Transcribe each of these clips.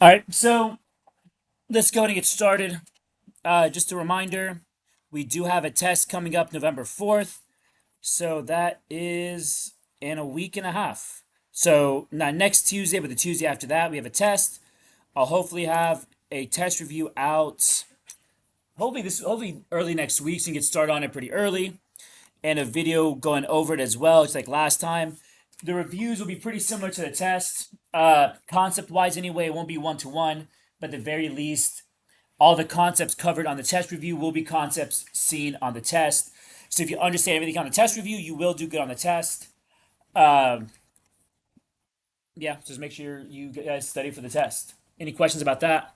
All right, so let's go and get started. Just a reminder, we do have a test coming up November 4th. So that is in a week and a half. So not next Tuesday, but the Tuesday after that, we have a test. I'll hopefully have a test review out. Hopefully early next week, so you can get started on it pretty early, and a video going over it as well. It's like last time. The reviews will be pretty similar to the test. Concept wise, anyway, it won't be one to one, but at the very least, all the concepts covered on the test review will be concepts seen on the test. So if you understand everything on the test review, you will do good on the test. Um, yeah, just make sure you guys study for the test. Any questions about that?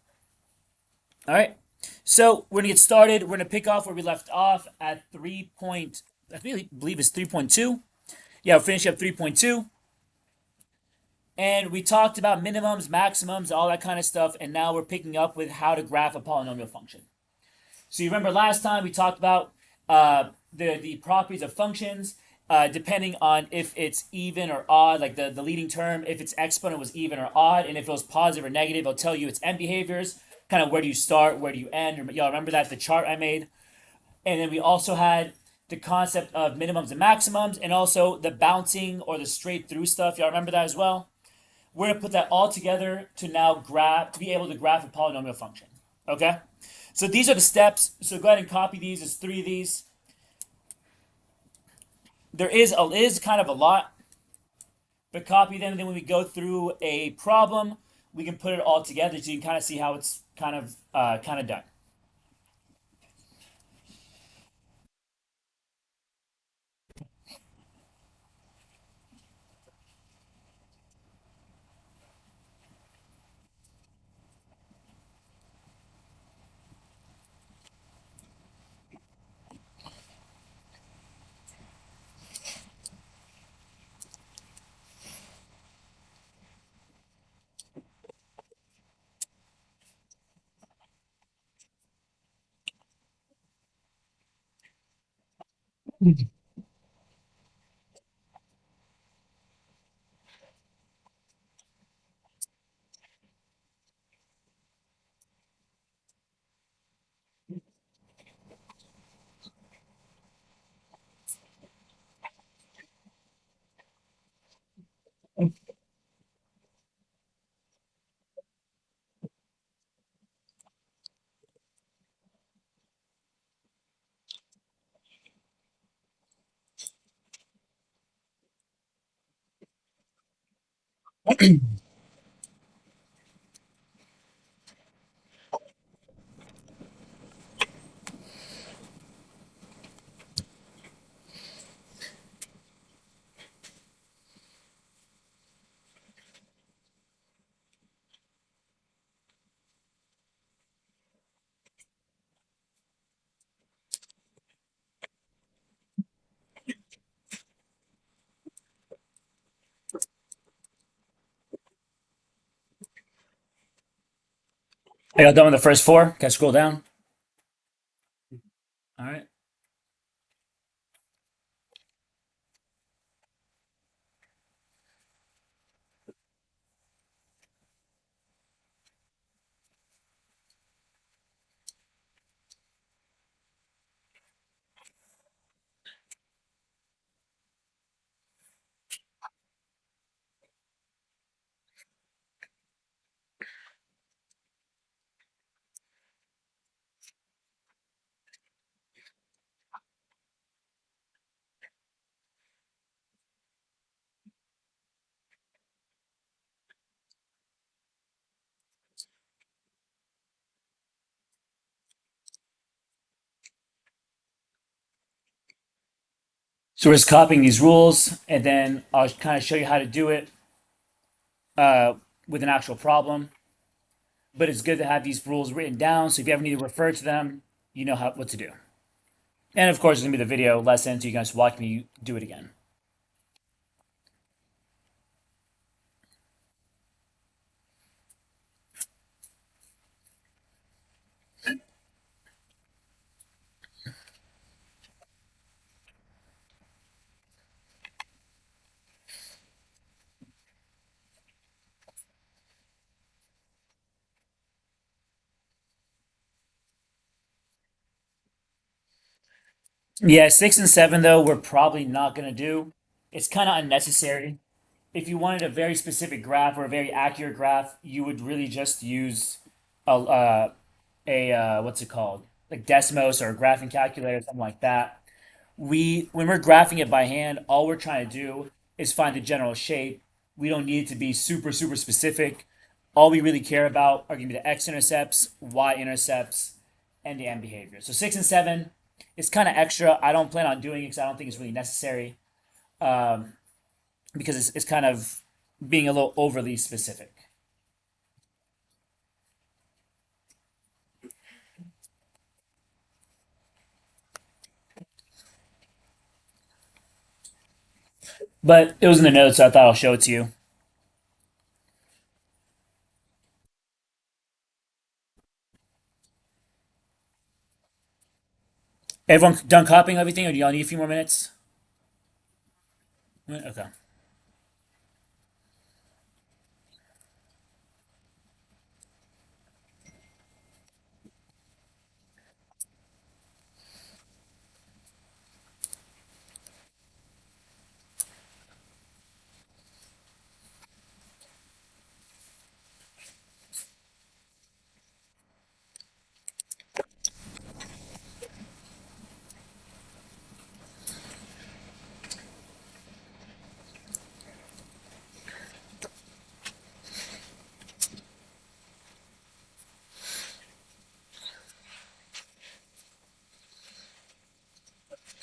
All right. So we're gonna get started. We're gonna pick off where we left off at 3 point. I believe it's 3.2. Yeah, we'll finish up 3.2. And we talked about minimums, maximums, all that kind of stuff. And now we're picking up with how to graph a polynomial function. So you remember last time we talked about the properties of functions, depending on if it's even or odd, like the leading term, if its exponent was even or odd, and if it was positive or negative, it'll tell you its end behaviors, kind of where do you start, where do you end. Y'all remember that, the chart I made? And then we also had the concept of minimums and maximums, and also the bouncing or the straight through stuff. Y'all remember that as well? We're gonna put that all together to now graph, to be able to graph a polynomial function. Okay? So these are the steps. So go ahead and copy these. There's three of these. There is kind of a lot, but copy them. And then when we go through a problem, we can put it all together so you can kind of see how it's kind of done. Are y'all done with the first four? Can I scroll down? All right. So we're just copying these rules, and then I'll kind of show you how to do it uh, with an actual problem. But it's good to have these rules written down, so if you ever need to refer to them, you know what to do. And of course, it's gonna be the video lesson, so you guys watch me do it again. Yeah, 6 and 7 though we're probably not gonna do. It's kind of unnecessary. If you wanted a very specific graph or a very accurate graph, you would really just use a what's it called, like Desmos or a graphing calculator, something like that. We when we're graphing it by hand, all we're trying to do is find the general shape. We don't need it to be super specific. All we really care about are going to be the x-intercepts, y-intercepts, and the end behavior. So 6 and 7 is kind of extra. I don't plan on doing it because I don't think it's really necessary, because it's kind of being a little overly specific. But it was in the notes, so I thought I'll show it to you. Everyone done copying everything, or do y'all need a few more minutes? Okay.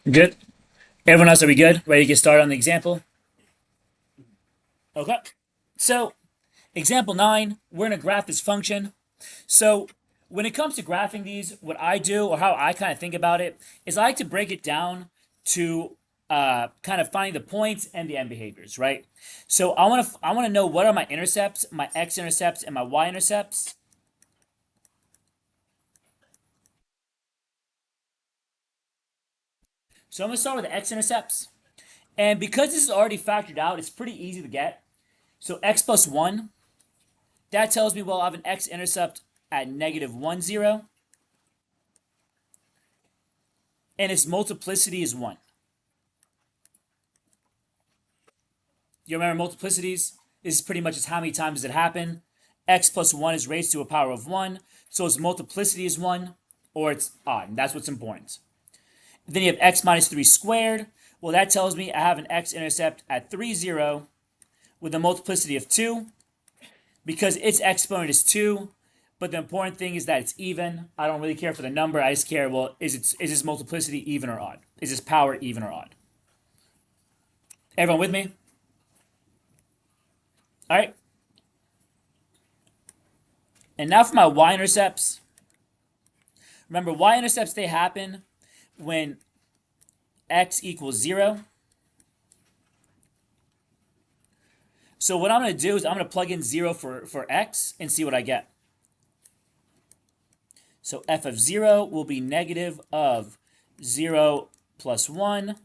Good. Everyone else, are we good? Ready to get started on the example? Okay. So, example 9, we're going to graph this function. So, when it comes to graphing these, what I do, or how I kind of think about it, is I like to break it down to kind of finding the points and the end behaviors, right? So I want to know what are my intercepts, my x-intercepts, and my y-intercepts. So I'm going to start with the x-intercepts. And because this is already factored out, it's pretty easy to get. So x plus 1, that tells me, well, I have an x-intercept at negative 1, 0, and its multiplicity is 1. You remember multiplicities? This is pretty much just how many times does it happen. X plus 1 is raised to a power of 1, so its multiplicity is 1, or it's odd, and that's what's important. Then you have x minus 3 squared. Well, that tells me I have an x-intercept at 3, 0 with a multiplicity of 2, because its exponent is 2, but the important thing is that it's even. I don't really care for the number. I just care, well, is this multiplicity even or odd? Is this power even or odd? Everyone with me? All right. And now for my y-intercepts. Remember, y-intercepts, they happen when x equals 0. So what I'm going to do is I'm going to plug in 0 for x and see what I get. So f of 0 will be negative of 0 plus 1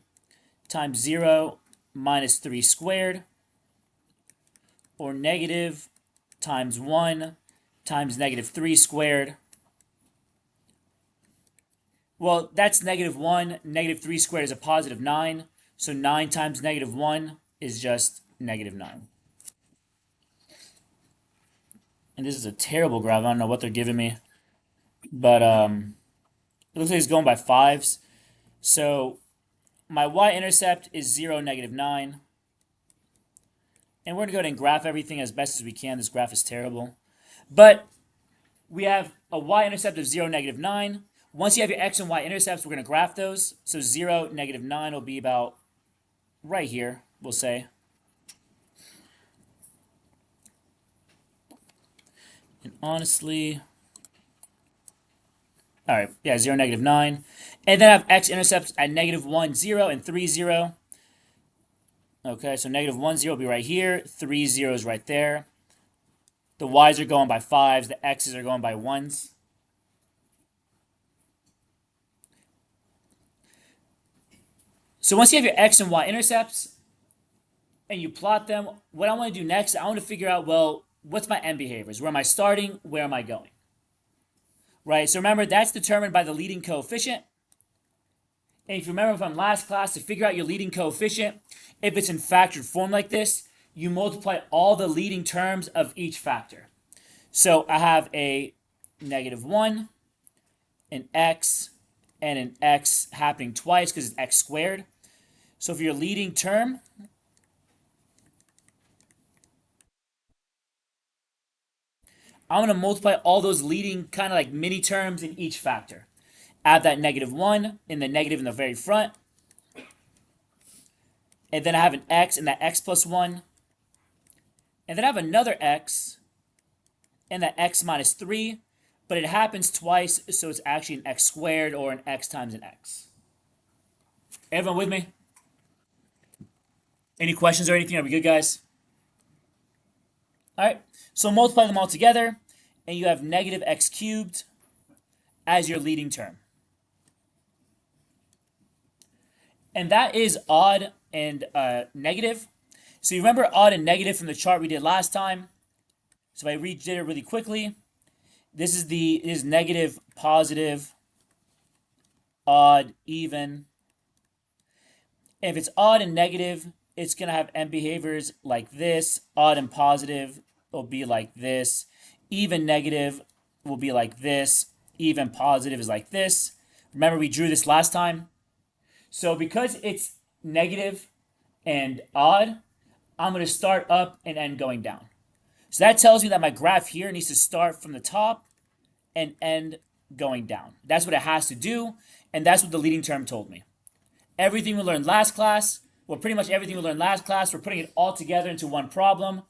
times 0 minus 3 squared, or negative times 1 times negative 3 squared. Well, that's negative 1. Negative 3 squared is a positive 9. So 9 times negative 1 is just negative 9. And this is a terrible graph. I don't know what they're giving me. But it looks like it's going by fives. So my y-intercept is 0, negative 9. And we're going to go ahead and graph everything as best as we can. This graph is terrible. But we have a y-intercept of 0, negative 9. Once you have your x and y intercepts, we're going to graph those. So 0, negative 9 will be about right here, we'll say. And honestly, all right, yeah, 0, negative 9. And then I have x-intercepts at negative 1, 0, and 3, 0. Okay, so negative 1, 0 will be right here. 3, 0 is right there. The y's are going by 5s. The x's are going by 1s. So once you have your x and y intercepts and you plot them, what I want to do next, I want to figure out, well, what's my end behaviors? Where am I starting? Where am I going? Right? So remember, that's determined by the leading coefficient. And if you remember from last class, to figure out your leading coefficient, if it's in factored form like this, you multiply all the leading terms of each factor. So I have a -1, an x, and an x happening twice because it's x squared. So for your leading term, I'm going to multiply all those leading kind of like mini terms in each factor. Add that -1 and the negative in the very front. And then I have an x and that x plus 1. And then I have another x and that x minus 3. But it happens twice, so it's actually an x squared or an x times an x. Everyone with me? Any questions or anything? Are we good, guys? All right. So multiply them all together, and you have -x cubed as your leading term. And that is odd and negative. So you remember odd and negative from the chart we did last time. So if I redid it really quickly, this is negative, positive, odd, even. If it's odd and negative, it's going to have end behaviors like this. Odd and positive will be like this. Even negative will be like this. Even positive is like this. Remember we drew this last time? So because it's negative and odd, I'm going to start up and end going down. So that tells me that my graph here needs to start from the top and end going down. That's what it has to do, and that's what the leading term told me. Everything we learned last class, well, pretty much everything we learned last class, we're putting it all together into one problem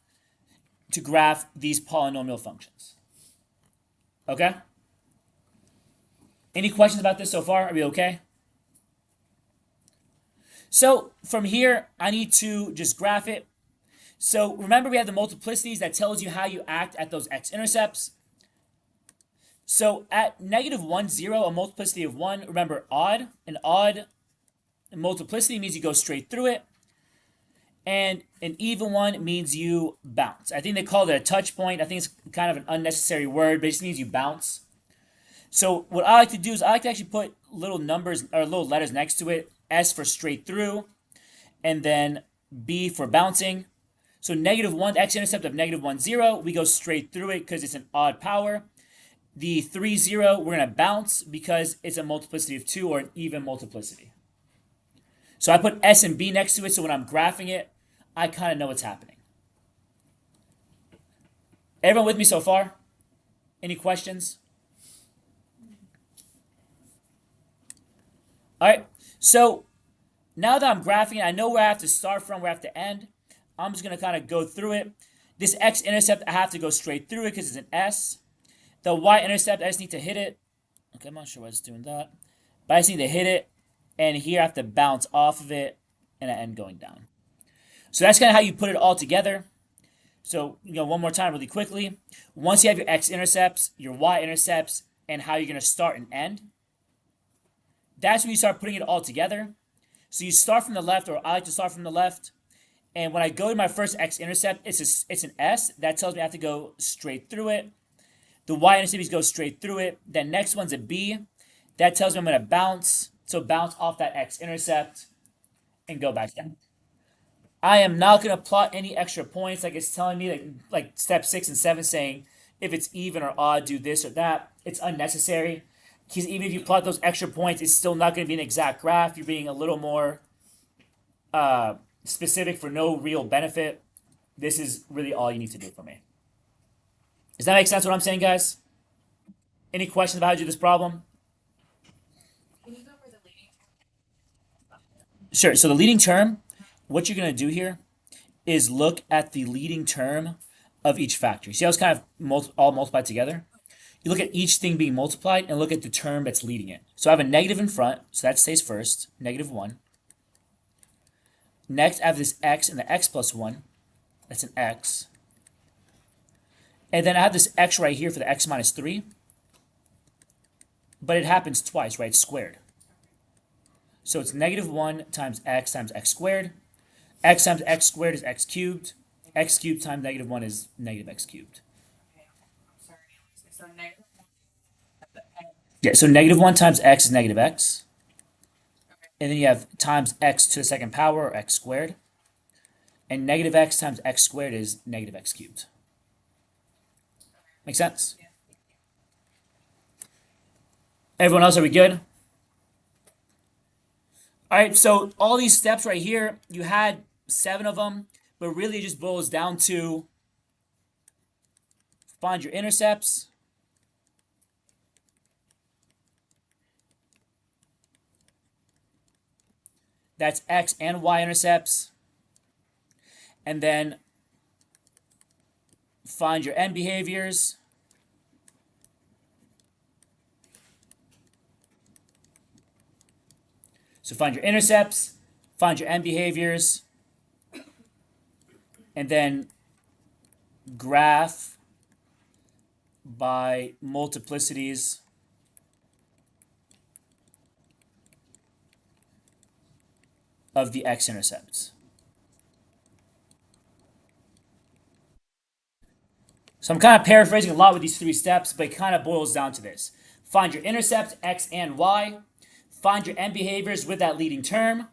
to graph these polynomial functions. Okay? Any questions about this so far? Are we okay? So from here, I need to just graph it. So remember we have the multiplicities that tells you how you act at those x-intercepts. So at -1, 0, a multiplicity of 1, remember odd. An odd multiplicity means you go straight through it. And an even one means you bounce. I think they call it a touch point. I think it's kind of an unnecessary word, but it just means you bounce. So what I like to do is I like to actually put little numbers or little letters next to it. S for straight through, and then B for bouncing. So -1, x-intercept of -1, 0, we go straight through it because it's an odd power. The 3, 0, we're going to bounce because it's a multiplicity of 2 or an even multiplicity. So I put S and B next to it, so when I'm graphing it, I kind of know what's happening. Everyone with me so far? Any questions? All right, so now that I'm graphing it, I know where I have to start from, where I have to end. I'm just going to kind of go through it. This x-intercept, I have to go straight through it because it's an S. The y-intercept, I just need to hit it. Okay, I'm not sure why it's doing that. But I just need to hit it, and here I have to bounce off of it, and I end going down. So that's kind of how you put it all together. So, one more time really quickly. Once you have your x-intercepts, your y-intercepts, and how you're going to start and end, that's when you start putting it all together. So you start from the left, or I like to start from the left. And when I go to my first x-intercept, it's an S. That tells me I have to go straight through it. The y-intercept goes straight through it. Then next one's a B. That tells me I'm going to bounce. So bounce off that x-intercept and go back down. I am not going to plot any extra points like it's telling me, like step 6 and 7 saying if it's even or odd, do this or that. It's unnecessary. Because even if you plot those extra points, it's still not going to be an exact graph. You're being a little more specific for no real benefit. This is really all you need to do for me. Does that make sense what I'm saying, guys? Any questions about how to do this problem? Sure. So the leading term, what you're going to do here is look at the leading term of each factor. You see how it's kind of all multiplied together? You look at each thing being multiplied and look at the term that's leading it. So I have a negative in front, so that stays first, -1. Next, I have this x and the x plus 1. That's an x. And then I have this x right here for the x minus 3. But it happens twice, right? It's squared. So it's -1 times x squared. X times x squared is x cubed. X cubed times -1 is -x cubed. Yeah, so -1 times x is -x. And then you have times x to the second power, or x squared. And negative x times x squared is negative x cubed. Make sense? Everyone else, are we good? All right, so all these steps right here, you had 7 of them, but really it just boils down to find your intercepts. That's x and y intercepts. And then find your end behaviors. So find your intercepts, find your end behaviors, and then graph by multiplicities of the x-intercepts. So I'm kind of paraphrasing a lot with these 3 steps, but it kind of boils down to this. Find your intercepts, x and y. Find your end behaviors with that leading term.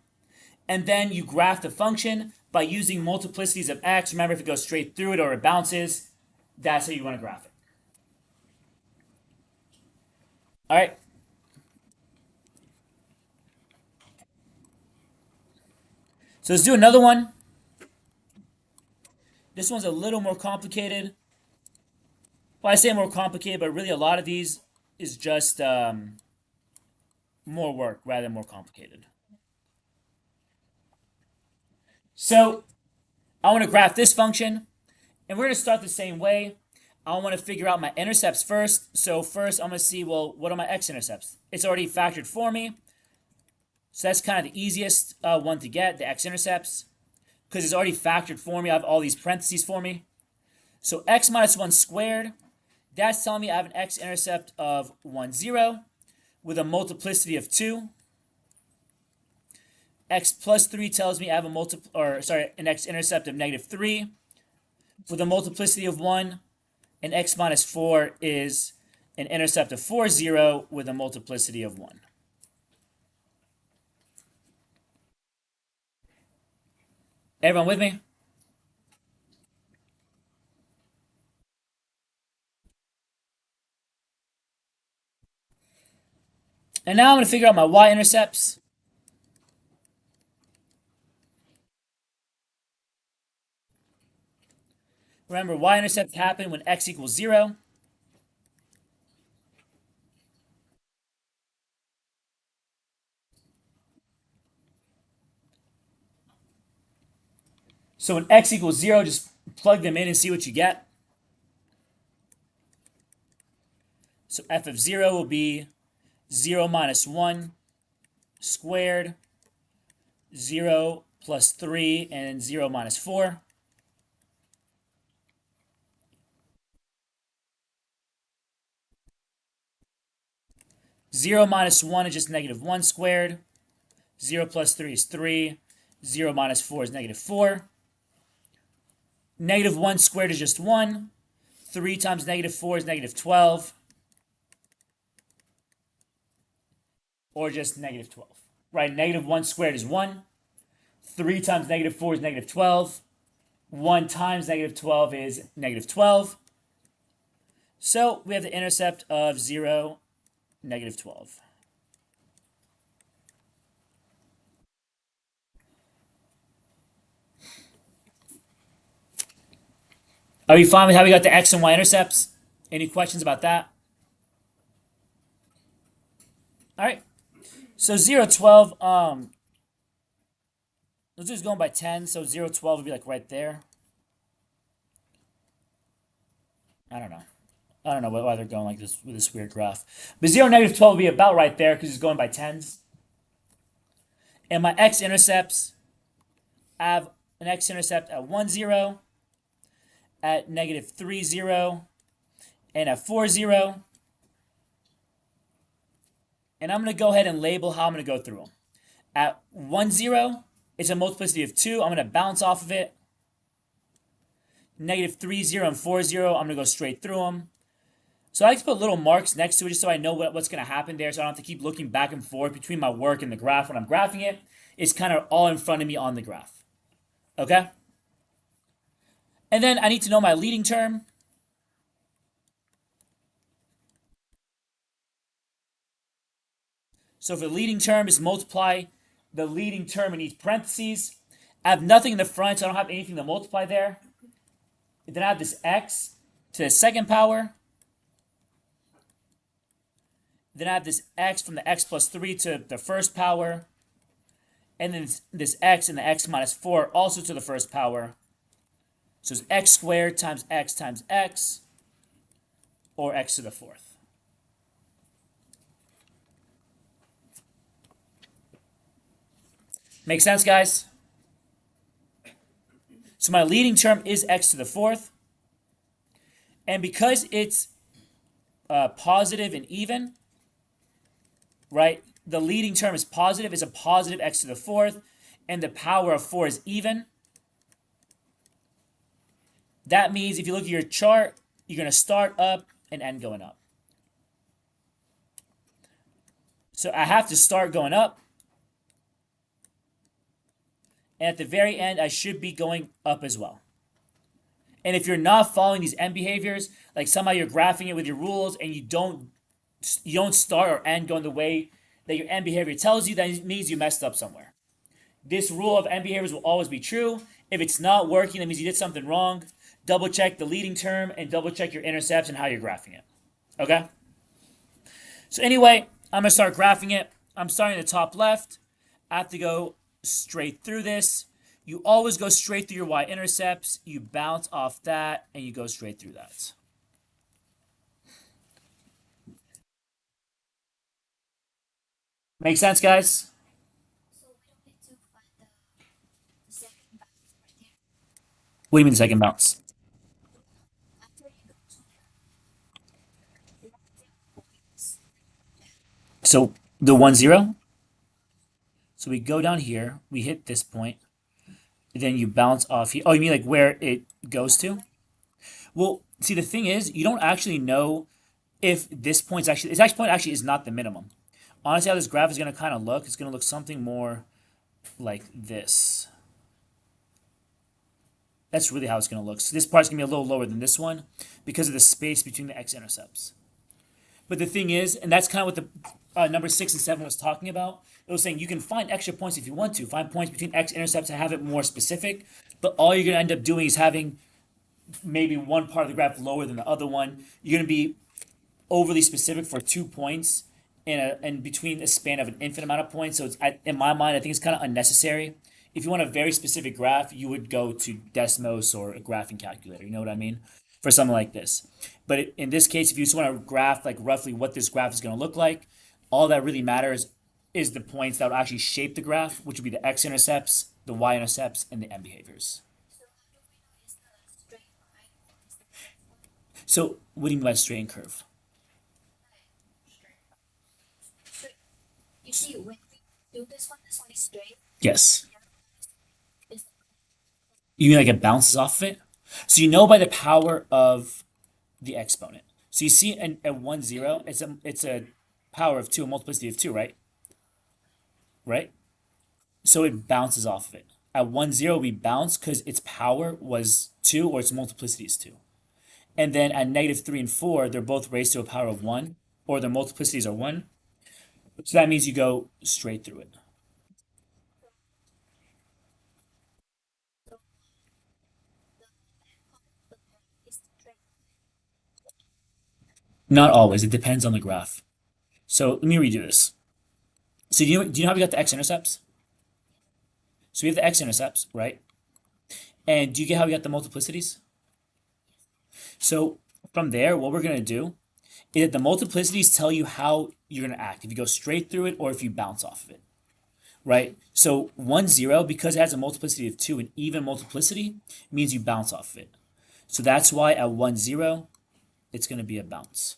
And then you graph the function by using multiplicities of x. Remember, if it goes straight through it or it bounces, that's how you want to graph it. All right. So let's do another one. This one's a little more complicated. Well, I say more complicated, but really a lot of these is just more work rather than more complicated. So I want to graph this function, and we're going to start the same way. I want to figure out my intercepts first. So first I'm going to see, well, what are my x-intercepts? It's already factored for me. So that's kind of the easiest one to get, the x-intercepts, because it's already factored for me. I have all these parentheses for me. So x minus 1 squared, that's telling me I have an x-intercept of 1, 0 with a multiplicity of 2. X plus 3 tells me I have an x-intercept of negative 3 with a multiplicity of 1. And x minus 4 is an intercept of 4, 0 with a multiplicity of 1. Everyone with me? And now I'm going to figure out my y-intercepts. Remember, y-intercepts happen when x equals 0. So when x equals 0, just plug them in and see what you get. So f of 0 will be 0 minus 1 squared, 0 plus 3, and 0 minus 4. Zero minus 1 is just negative 1 squared. 0 plus 3 is 3. 0 minus 4 is negative 4. Negative 1 squared is just 1. 3 times negative 4 is negative 12. Or just negative 12. Right, negative 1 squared is 1. 3 times negative 4 is negative 12. 1 times negative 12 is negative 12. So we have the intercept of 0, negative 12. Are we fine with how we got the x and y intercepts? Any questions about that? All right. So 0, 12, let's just go by 10. So 0, 12 would be like right there. I don't know why they're going like this with this weird graph. But 0, negative 12 would be about right there because it's going by 10s. And my x-intercepts, I have an x-intercept at 1, 0, at negative 3, 0, and at 4, 0. And I'm going to go ahead and label how I'm going to go through them. At 1, 0, it's a multiplicity of 2. I'm going to bounce off of it. Negative 3, 0, and 4, 0, I'm going to go straight through them. So I like to put little marks next to it just so I know what's going to happen there, so I don't have to keep looking back and forth between my work and the graph when I'm graphing it. It's kind of all in front of me on the graph. Okay? And then I need to know my leading term. So for the leading term is multiply the leading term in each parentheses. I have nothing in the front, so I don't have anything to multiply there. Then I have this x to the second power. Then I have this x from the x plus 3 to the first power. And then this x and the x minus 4 also to the first power. So it's x squared times x, or x to the fourth. Make sense, guys? So my leading term is x to the fourth. And because it's positive and even, right? The leading term is positive. It's a positive x to the fourth. And the power of 4 is even. That means if you look at your chart, you're going to start up and end going up. So I have to start going up. And at the very end, I should be going up as well. And if you're not following these end behaviors, like somehow you're graphing it with your rules and you don't start or end going the way that your end behavior tells you, that means you messed up somewhere. This rule of end behaviors will always be true. If it's not working, that means you did something wrong. Double check the leading term and double check your intercepts and how you're graphing it. Okay? So anyway, I'm going to start graphing it. I'm starting at the top left. I have to go straight through this. You always go straight through your y-intercepts. You bounce off that, and you go straight through that. Make sense, guys? What do you mean the second bounce? So the 1, 0. So we go down here. We hit this point. Then you bounce off here. Oh, you mean like where it goes to? Well, see, the thing is, you don't actually know if this point actually is not the minimum. Honestly, how this graph is going to kind of look, it's going to look something more like this. That's really how it's going to look. So this part's going to be a little lower than this one because of the space between the x-intercepts. But the thing is, and that's kind of what the number 6 and 7 was talking about. It was saying you can find extra points if you want to. Find points between x-intercepts and have it more specific. But all you're going to end up doing is having maybe one part of the graph lower than the other one. You're going to be overly specific for 2 points in between a span of an infinite amount of points. So it's, in my mind, I think it's kind of unnecessary. If you want a very specific graph, you would go to Desmos or a graphing calculator. You know what I mean? For something like this. But in this case, if you just want to graph like roughly what this graph is going to look like, all that really matters is the points that would actually shape the graph, which would be the x-intercepts, the y-intercepts, and the end behaviors. So what do you mean by straight and curve? Yes. You mean like it bounces off of it? So you know by the power of the exponent. So you see at 1, 0, it's a power of 2, a multiplicity of 2, right? Right? So it bounces off of it. At 1, 0, we bounce because its power was 2 or its multiplicity is 2. And then at -3 and 4, they're both raised to a power of 1, or their multiplicities are 1. So that means you go straight through it. Not always. It depends on the graph. So let me redo this. So do you know how we got the x-intercepts? So we have the x-intercepts, right? And do you get how we got the multiplicities? So from there, what we're going to do is that the multiplicities tell you how you're going to act. If you go straight through it or if you bounce off of it, right? So 1, 0, because it has a multiplicity of 2, an even multiplicity, means you bounce off of it. So that's why at 1, 0, it's going to be a bounce.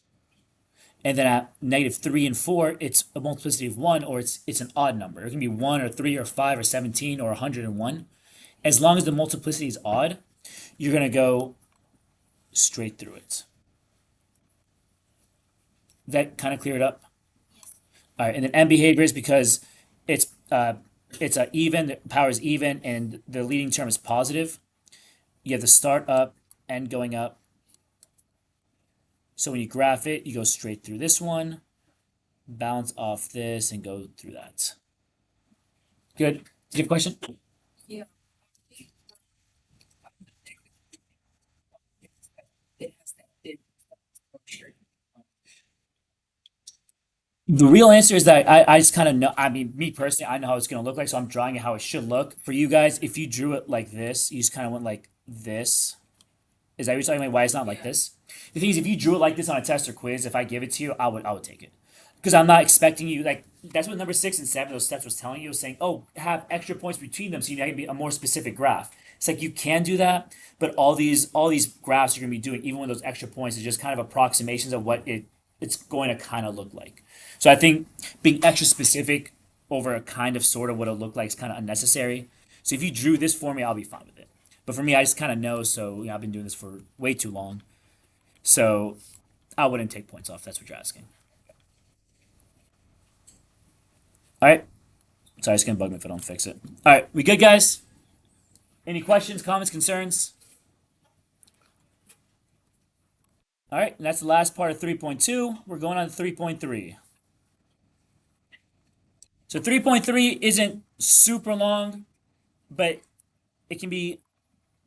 And then at -3 and 4, it's a multiplicity of 1, or it's an odd number. It can be 1 or 3 or 5 or 17 or 101. As long as the multiplicity is odd, you're going to go straight through it. That kind of cleared up. All right, and then end behavior is because it's uh, it's a even, the power is even, and the leading term is positive. You have the start up, end going up. So when you graph it, you go straight through this one, bounce off this, and go through that. Good. Did you have a question? The real answer is that I just kind of know. I mean, me personally, I know how it's going to look like, so I'm drawing it how it should look. For you guys, if you drew it like this, you just kind of went like this. Is that what you're talking about? Why it's not like this? The thing is, if you drew it like this on a test or quiz, if I give it to you, I would take it because I'm not expecting you like that's what number 6 and 7 those steps was telling you was saying, oh, have extra points between them so you can be a more specific graph. It's like you can do that, but all these graphs you're gonna be doing, even with those extra points, is just kind of approximations of what it's going to kind of look like. So I think being extra specific over a kind of sort of what it looked like is kind of unnecessary. So if you drew this for me, I'll be fine with it. But for me, I just kind of know. So I've been doing this for way too long. So I wouldn't take points off. That's what you're asking. All right. Sorry, it's gonna bug me if I don't fix it. All right, we good, guys? Any questions, comments, concerns? All right, and that's the last part of 3.2. We're going on to 3.3. So 3.3 isn't super long, but it can be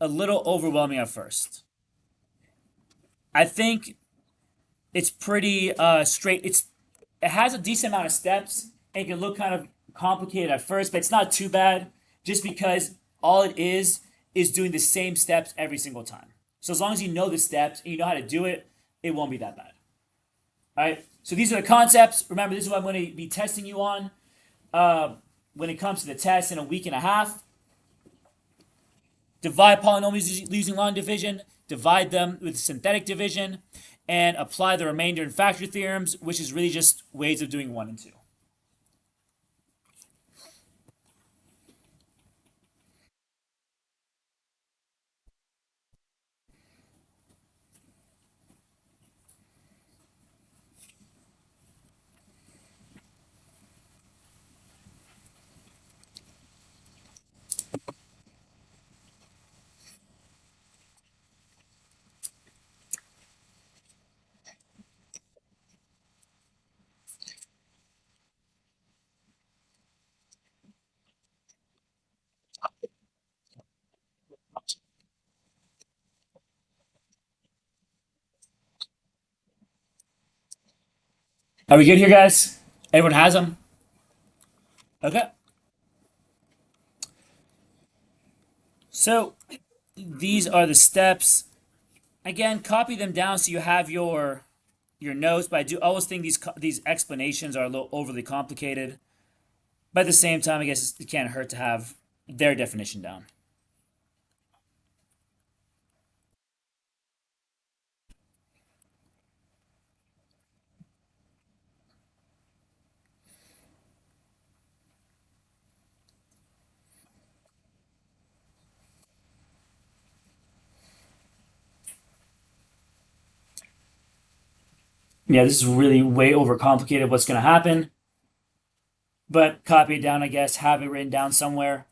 a little overwhelming at first. I think it's pretty straight. It has a decent amount of steps and it can look kind of complicated at first, but it's not too bad just because all it is doing the same steps every single time. So as long as you know the steps and you know how to do it, it won't be that bad. All right. So these are the concepts. Remember, this is what I'm going to be testing you on when it comes to the test in a week and a half. Divide polynomials using long division, divide them with synthetic division, and apply the remainder and factor theorems, which is really just ways of doing 1 and 2. Are we good here, guys? Everyone has them? Okay. So these are the steps. Again, copy them down so you have your notes. But I do always think these explanations are a little overly complicated. But at the same time, I guess it can't hurt to have their definition down. Yeah, this is really way overcomplicated what's going to happen. But copy it down, I guess, have it written down somewhere.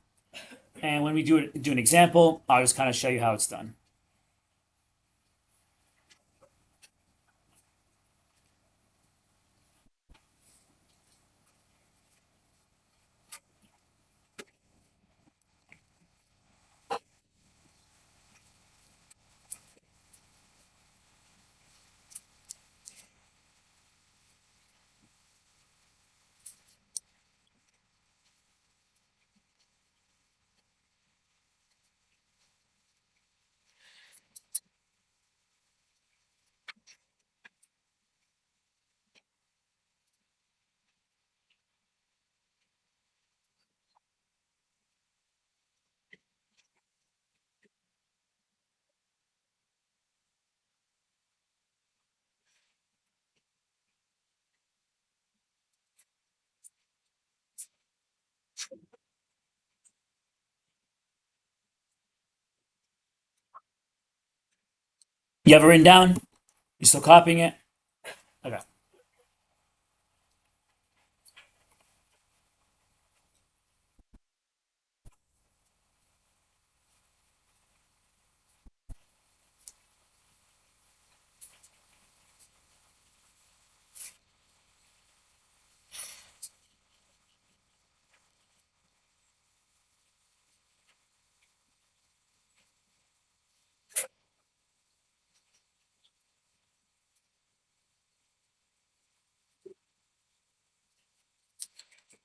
And when we do an example, I'll just kind of show you how it's done. You have it written down? You still copying it? Okay.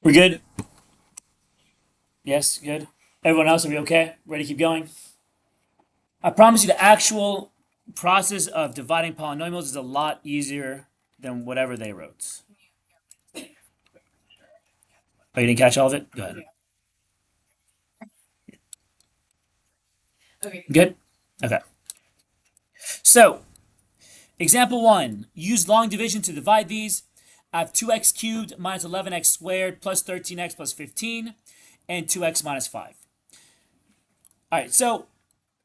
We're good? Yes, good. Everyone else, are we okay? Ready to keep going? I promise you the actual process of dividing polynomials is a lot easier than whatever they wrote. Oh, you didn't catch all of it? Go ahead. Okay. Good? Okay. So, example 1. Use long division to divide these. I have 2x cubed minus 11x squared plus 13x plus 15 and 2x minus 5. Alright, so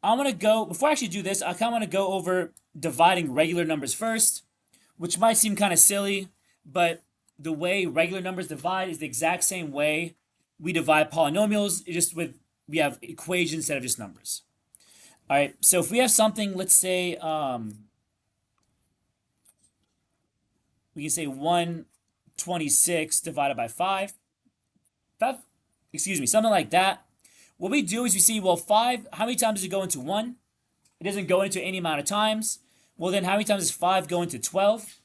I want to go, before I actually do this, I kind of want to go over dividing regular numbers first, which might seem kind of silly, but the way regular numbers divide is the exact same way we divide polynomials, just with, we have equations instead of just numbers. All right, so if we have something, let's say, we can say 126 divided by 5. Excuse me, something like that. What we do is we see, well, 5, how many times does it go into 1? It doesn't go into any amount of times. Well, then how many times does 5 go into 12?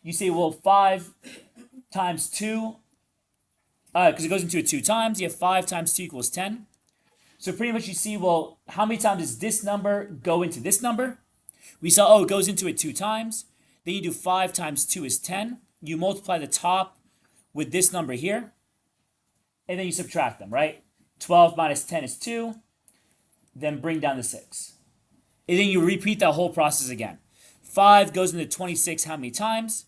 You say, well, 5 times 2, because it goes into it 2 times. You have 5 times 2 equals 10. So pretty much you see, well, how many times does this number go into this number? We saw, oh, it goes into it 2 times. Then you do 5 times 2 is 10. You multiply the top with this number here. And then you subtract them, right? 12 minus 10 is 2. Then bring down the 6. And then you repeat that whole process again. 5 goes into 26 how many times?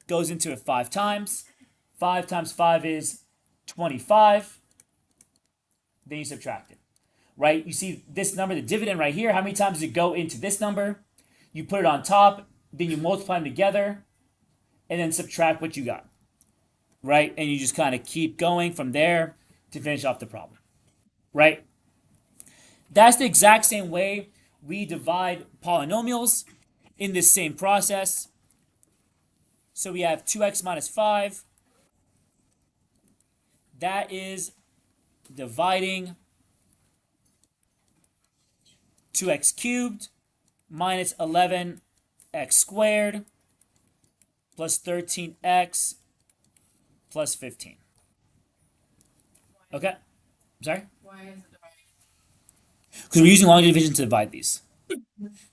Goes into it 5 times. 5 times 5 is 25. Then you subtract it, right? You see this number, the dividend right here. How many times does it go into this number? You put it on top. Then you multiply them together. And then subtract what you got, right? And you just kind of keep going from there to finish off the problem, right? That's the exact same way we divide polynomials in this same process. So we have 2x minus 5. That is dividing 2x cubed minus 11x squared plus 13x plus 15. Okay? Sorry? Why is it dividing? Because we're using long division to divide these.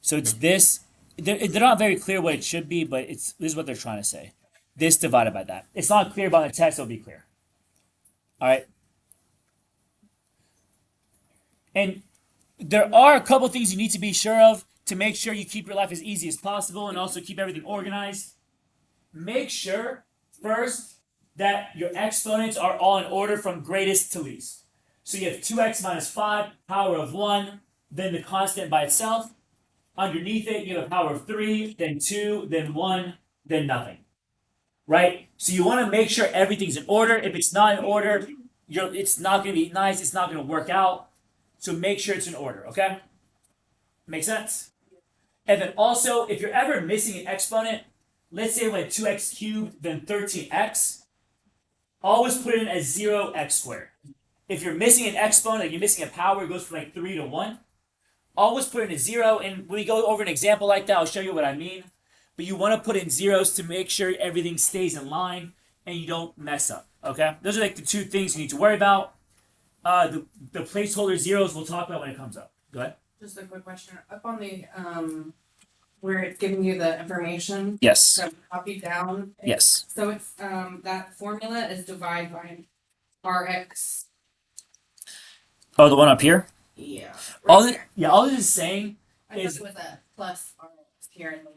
So it's this. They're not very clear what it should be, but this is what they're trying to say. This divided by that. It's not clear about the text, it'll be clear. All right. And there are a couple things you need to be sure of to make sure you keep your life as easy as possible and also keep everything organized. Make sure, first, that your exponents are all in order from greatest to least. So you have 2x minus 5, power of 1, then the constant by itself. Underneath it, you have a power of 3, then 2, then 1, then nothing. Right? So you want to make sure everything's in order. If it's not in order, it's not going to be nice. It's not going to work out. So make sure it's in order, okay? Make sense? And then also, if you're ever missing an exponent, let's say we had 2x cubed, then 13x, always put it in as 0x squared. If you're missing an exponent, like you're missing a power, it goes from like 3 to 1, always put in a 0. And when we go over an example like that, I'll show you what I mean. But you want to put in zeros to make sure everything stays in line and you don't mess up, okay? Those are like the 2 things you need to worry about. The placeholder zeros we'll talk about when it comes up. Go ahead. Just a quick question. Up on the where it's giving you the information. Yes. So copy down. Yes. So it's that formula is divide by Rx. Oh, the one up here? Yeah. All this is saying I is thought it was a plus Rx here in the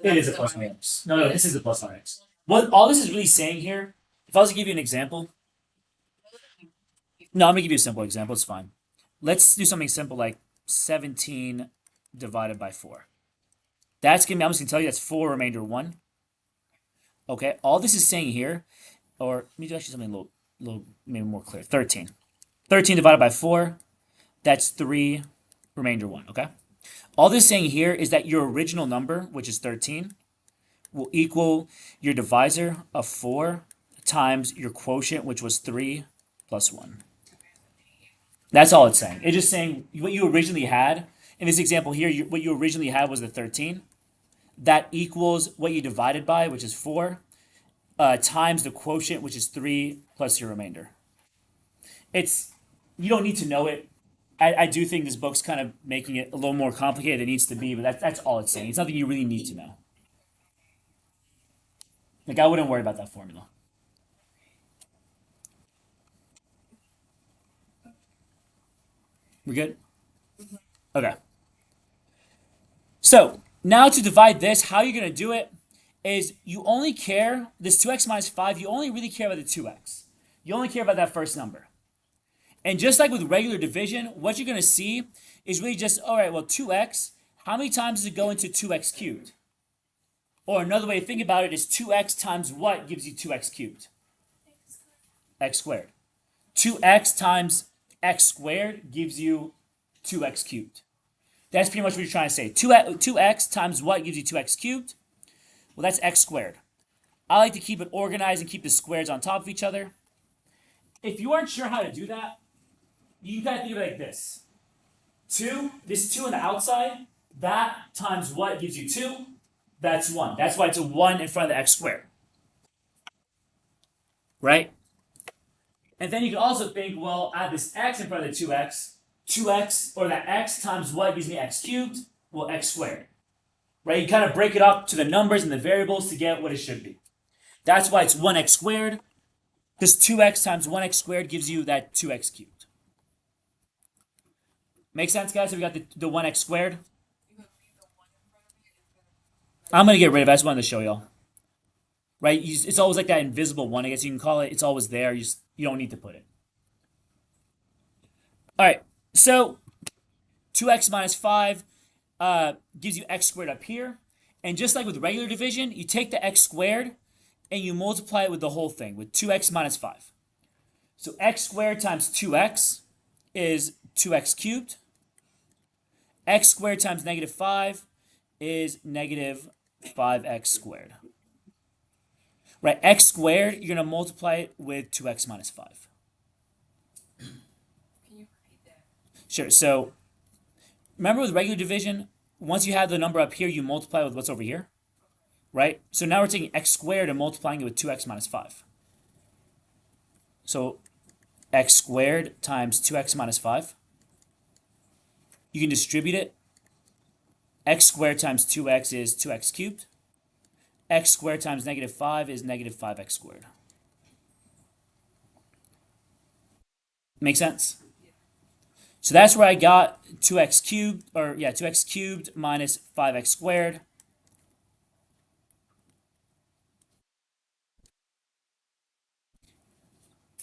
so it is a that's plus divided. RX. No, this is a plus RX. What all this is really saying here, if I was to give you an example, no, I'm gonna give you a simple example, it's fine. Let's do something simple like 17 divided by 4. That's gonna be, I'm just gonna tell you that's 4 remainder 1. Okay, all this is saying here, or let me do actually something a little maybe more clear. 13. 13 divided by 4, that's 3 remainder 1, okay? All this is saying here is that your original number, which is 13, will equal your divisor of 4 times your quotient, which was 3 plus 1. That's all it's saying. It's just saying what you originally had. In this example here, what you originally had was the 13. That equals what you divided by, which is 4. times the quotient, which is 3 plus your remainder. You don't need to know it. I do think this book's kind of making it a little more complicated than it needs to be, but that's all it's saying. It's nothing you really need to know. Like, I wouldn't worry about that formula. We're good? Okay. So, now to divide this, how you're going to do it is you only care, this 2x minus 5, you only really care about the 2x. You only care about that first number. And just like with regular division, what you're going to see is really just, all right, well, 2x, how many times does it go into 2x cubed? Or another way to think about it is 2x times what gives you 2x cubed? X squared. 2x times x squared gives you 2x cubed. That's pretty much what you're trying to say. 2x times what gives you 2x cubed? Well, that's x squared. I like to keep it organized and keep the squares on top of each other. If you aren't sure how to do that, you can kind of think of it like this. This 2 on the outside, that times what gives you 2? That's 1. That's why it's a 1 in front of the x squared. Right? And then you can also think, well, I have this x in front of the 2x, or that x times what gives me x cubed? Well, x squared. Right? You kind of break it up to the numbers and the variables to get what it should be. That's why it's 1x squared, because 2x times 1x squared gives you that 2x cubed. Make sense, guys? So we got the 1x squared. I'm going to get rid of it. I just wanted to show y'all. Right? It's always like that invisible 1, I guess you can call it. It's always there. You don't need to put it. All right. So 2x minus 5 gives you x squared up here. And just like with regular division, you take the x squared and you multiply it with the whole thing, with 2x minus 5. So x squared times 2x is 2x cubed. X squared times negative 5 is negative 5x squared. Right, x squared, you're going to multiply it with 2x minus 5. Can you repeat that? Sure, so remember with regular division, once you have the number up here, you multiply with what's over here? Right? So now we're taking x squared and multiplying it with 2x minus 5. So x squared times 2x minus 5. You can distribute it. X squared times 2x is 2x cubed. X squared times negative 5 is negative 5x squared. Make sense? So that's where I got 2x cubed, 2x cubed minus 5x squared.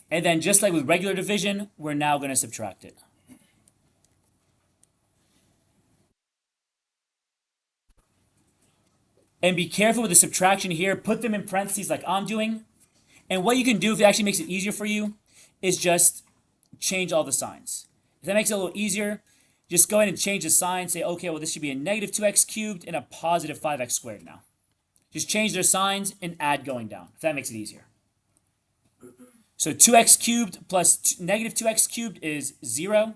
And then just like with regular division, we're now going to subtract it. And be careful with the subtraction here. Put them in parentheses like I'm doing. And what you can do, if it actually makes it easier for you, is just change all the signs. If that makes it a little easier, just go ahead and change the sign. Say, okay, well, this should be a negative 2x cubed and a positive 5x squared now. Just change their signs and add going down, if that makes it easier. So 2x cubed plus negative 2x cubed is 0.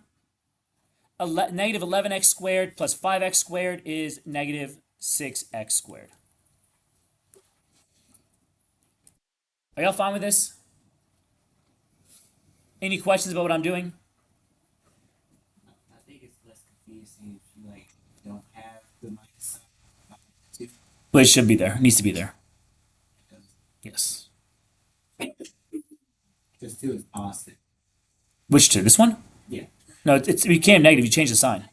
Negative 11x squared plus 5x squared is negative 6x squared. Are y'all fine with this? Any questions about what I'm doing? I think it's less confusing if you don't have the minus sign. Well, it should be there. It needs to be there. Yes. Because 2 is positive. Which 2? This one? Yeah. No, it became negative. You change the sign.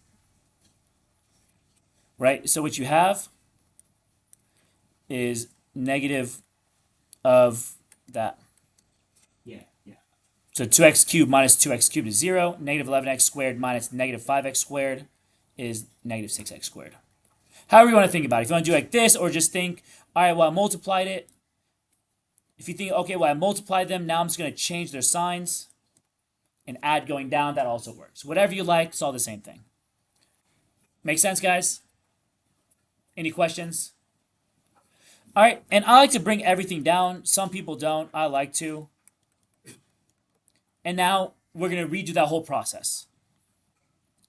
Right? So what you have is negative of that. Yeah. So 2x cubed minus 2x cubed is 0. Negative 11x squared minus negative 5x squared is negative 6x squared. However you want to think about it. If you want to do it like this, or just think, all right, well, I multiplied it. If you think, okay, well, I multiplied them, now I'm just going to change their signs and add going down, that also works. Whatever you like, it's all the same thing. Make sense, guys? Any questions? All right, and I like to bring everything down. Some people don't. I like to. And now we're going to redo that whole process.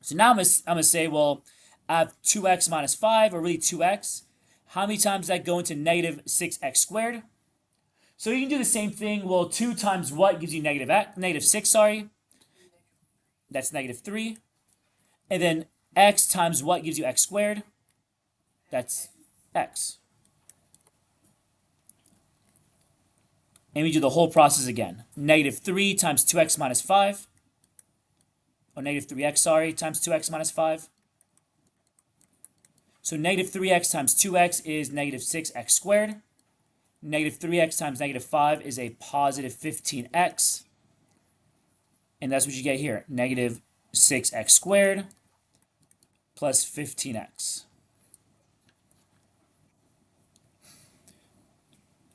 So now I'm going to say, well, I have 2x minus 5, or really 2x. How many times does that go into negative 6x squared? So you can do the same thing. Well, 2 times what gives you negative 6, sorry. That's negative 3. And then x times what gives you x squared? That's x. And we do the whole process again. Negative 3 times 2x minus 5. Or negative 3x, sorry, times 2x minus 5. So negative 3x times 2x is negative 6x squared. Negative 3x times negative 5 is a positive 15x. And that's what you get here. Negative 6x squared plus 15x.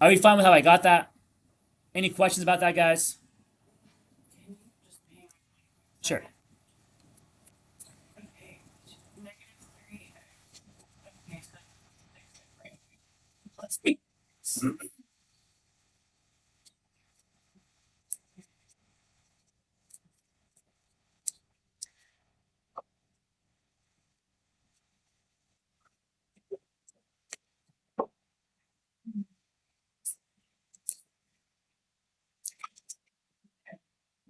Are we fine with how I got that? Any questions about that, guys? Can you just hang on? Sure. Okay. Negative 3x. Okay, so right. Plus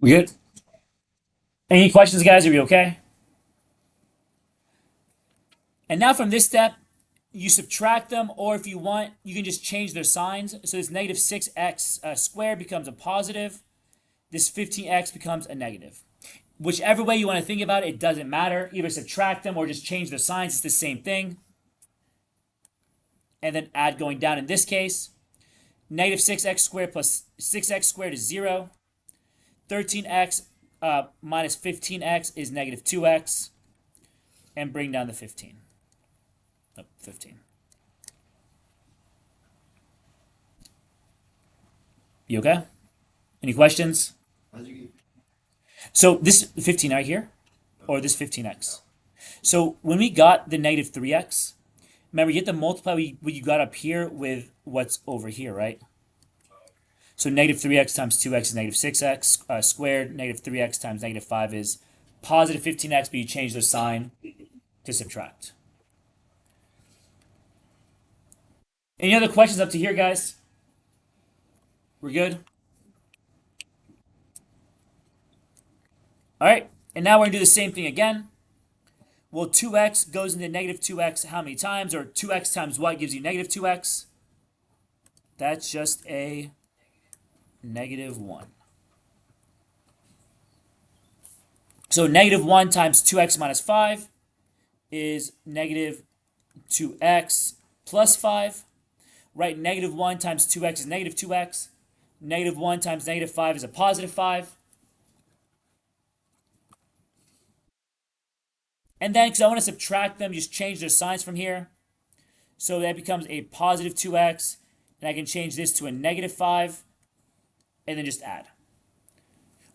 We good? Any questions, guys? Are we okay? And now from this step, you subtract them, or if you want, you can just change their signs. So this negative 6x squared becomes a positive. This 15x becomes a negative. Whichever way you want to think about it, it doesn't matter. Either subtract them or just change their signs. It's the same thing. And then add going down in this case. Negative 6x squared plus 6x squared is 0. 13x minus 15x is negative 2x. And bring down the 15. Oh, 15. You okay? Any questions? How'd you get? So this 15 right here, or this 15x. So when we got the negative 3x, remember you have to multiply what you got up here with what's over here, right? So negative 3x times 2x is negative 6x squared. Negative 3x times negative 5 is positive 15x, but you change the sign to subtract. Any other questions up to here, guys? We're good? All right, and now we're going to do the same thing again. Well, 2x goes into negative 2x how many times? Or 2x times what gives you negative 2x? That's just a negative 1. So negative 1 times 2x minus 5 is negative 2x plus 5. Right, negative 1 times 2x is negative 2x. Negative 1 times negative 5 is a positive 5. And then, because I want to subtract them, just change their signs from here. So that becomes a positive 2x. And I can change this to a negative 5. And then just add.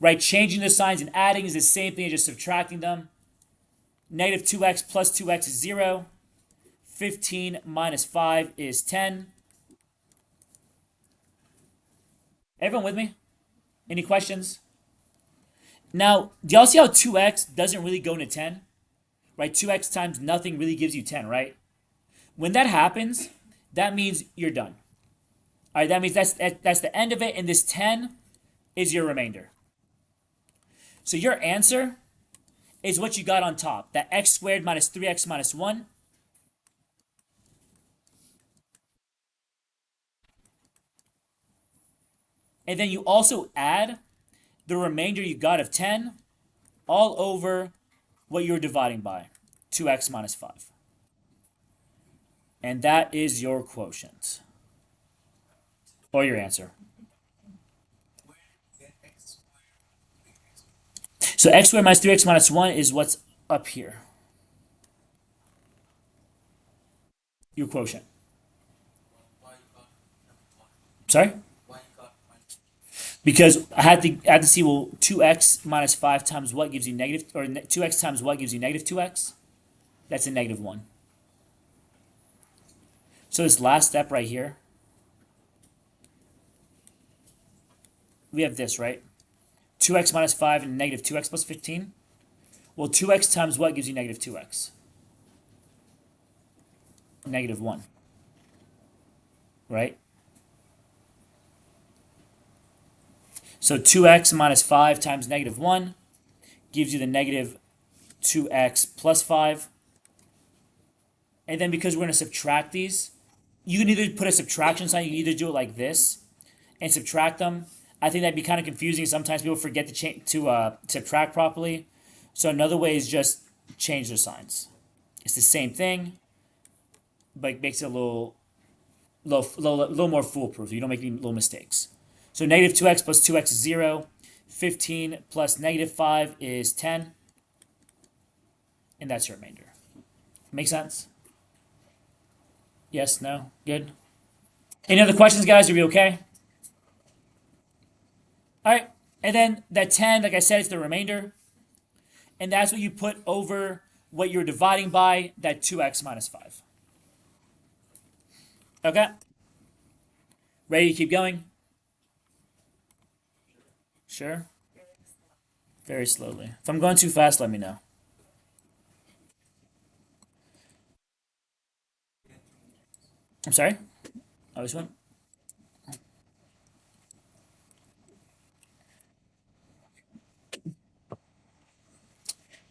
Right, changing the signs and adding is the same thing as just subtracting them. Negative 2x plus 2x is 0. 15 minus 5 is 10. Everyone with me? Any questions? Now, do y'all see how 2x doesn't really go into 10? Right? 2x times nothing really gives you 10, right? When that happens, that means you're done. All right, that means that's the end of it, and this 10 is your remainder. So your answer is what you got on top, that x squared minus 3x minus 1. And then you also add the remainder you got of 10 all over what you're dividing by, 2x minus 5. And that is your quotient. Or your answer. So x squared minus 3x minus 1 is what's up here. Your quotient. Sorry? Because I had to see, well, 2x minus 5 times what gives you negative, or 2x times what gives you negative 2x? That's a negative 1. So this last step right here, we have this, right? 2x minus 5 and negative 2x plus 15. Well, 2x times what gives you negative 2x? Negative 1. Right? So 2x minus 5 times negative 1 gives you the negative 2x plus 5. And then because we're going to subtract these, you can either put a subtraction sign, you can either do it like this and subtract them. I think that'd be kind of confusing. Sometimes people forget to subtract properly. So another way is just change their signs. It's the same thing, but it makes it a little more foolproof. You don't make any little mistakes. So negative 2x plus 2x is 0. 15 plus negative 5 is 10. And that's your remainder. Make sense? Yes? No? Good? Any other questions, guys? Are we okay? All right. And then that 10, like I said, it's the remainder. And that's what you put over what you're dividing by, that 2x minus 5. Okay? Ready to keep going? Sure? Very slowly. If I'm going too fast, let me know. I'm sorry? Oh, this one?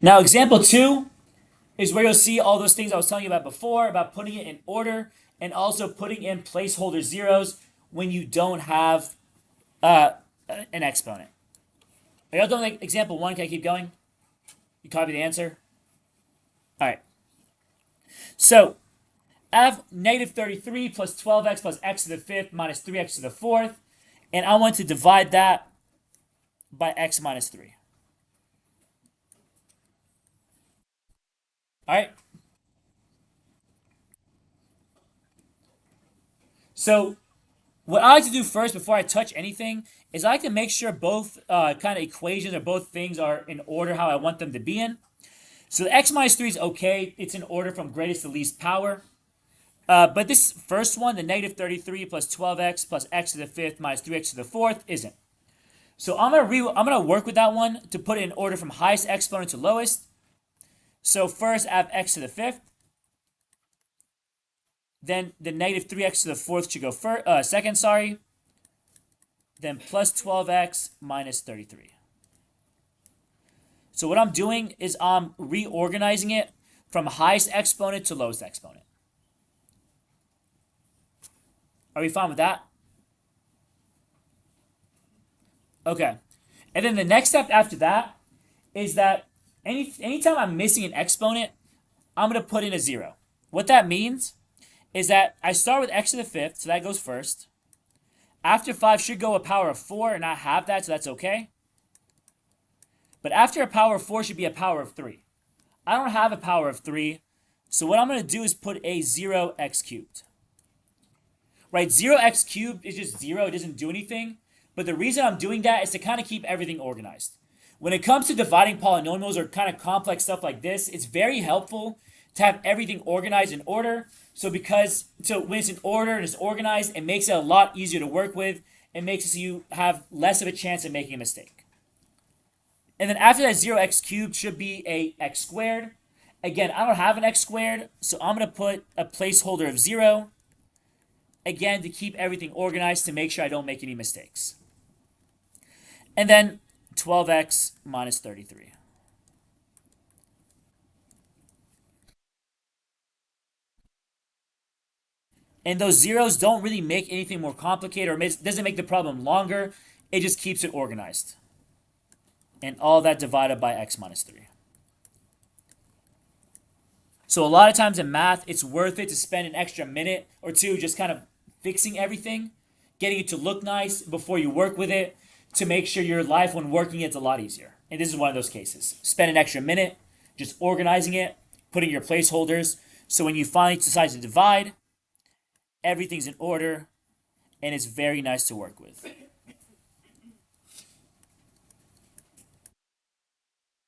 Now, example 2 is where you'll see all those things I was telling you about before, about putting it in order and also putting in placeholder zeros when you don't have an exponent. Are y'all done with example 1? Can I keep going? You copy the answer? All right. So, I have negative 33 plus 12x plus x to the 5th minus 3x to the 4th. And I want to divide that by x minus 3. All right. So what I like to do first before I touch anything is I like to make sure both kind of equations or both things are in order how I want them to be in. So the x minus 3 is okay. It's in order from greatest to least power. But this first one, the negative 33 plus 12x plus x to the 5th minus 3x to the 4th, isn't. So I'm gonna work with that one to put it in order from highest exponent to lowest. So first I have x to the 5th. Then the negative 3x to the 4th should go second, sorry. Then plus 12x minus 33. So what I'm doing is I'm reorganizing it from highest exponent to lowest exponent. Are we fine with that? Okay. And then the next step after that is that anytime I'm missing an exponent, I'm going to put in a 0. What that means is that I start with x to the 5th, so that goes first. After 5 should go a power of 4, and I have that, so that's okay. But after a power of 4 should be a power of 3. I don't have a power of 3, so what I'm going to do is put a 0x cubed. Right, 0x cubed is just 0, it doesn't do anything. But the reason I'm doing that is to kind of keep everything organized. When it comes to dividing polynomials or kind of complex stuff like this, it's very helpful to have everything organized in order. So when it's in order and it's organized, it makes it a lot easier to work with. It makes it so you have less of a chance of making a mistake. And then after that, 0x cubed should be a x squared. Again, I don't have an x squared, so I'm going to put a placeholder of 0. Again, to keep everything organized to make sure I don't make any mistakes. And then 12x minus 33. And those zeros don't really make anything more complicated or doesn't make the problem longer. It just keeps it organized. And all that divided by x minus 3. So a lot of times in math, it's worth it to spend an extra minute or two just kind of fixing everything, getting it to look nice before you work with it to make sure your life when working it's a lot easier. And this is one of those cases. Spend an extra minute just organizing it, putting your placeholders, so when you finally decide to divide, everything's in order, and it's very nice to work with.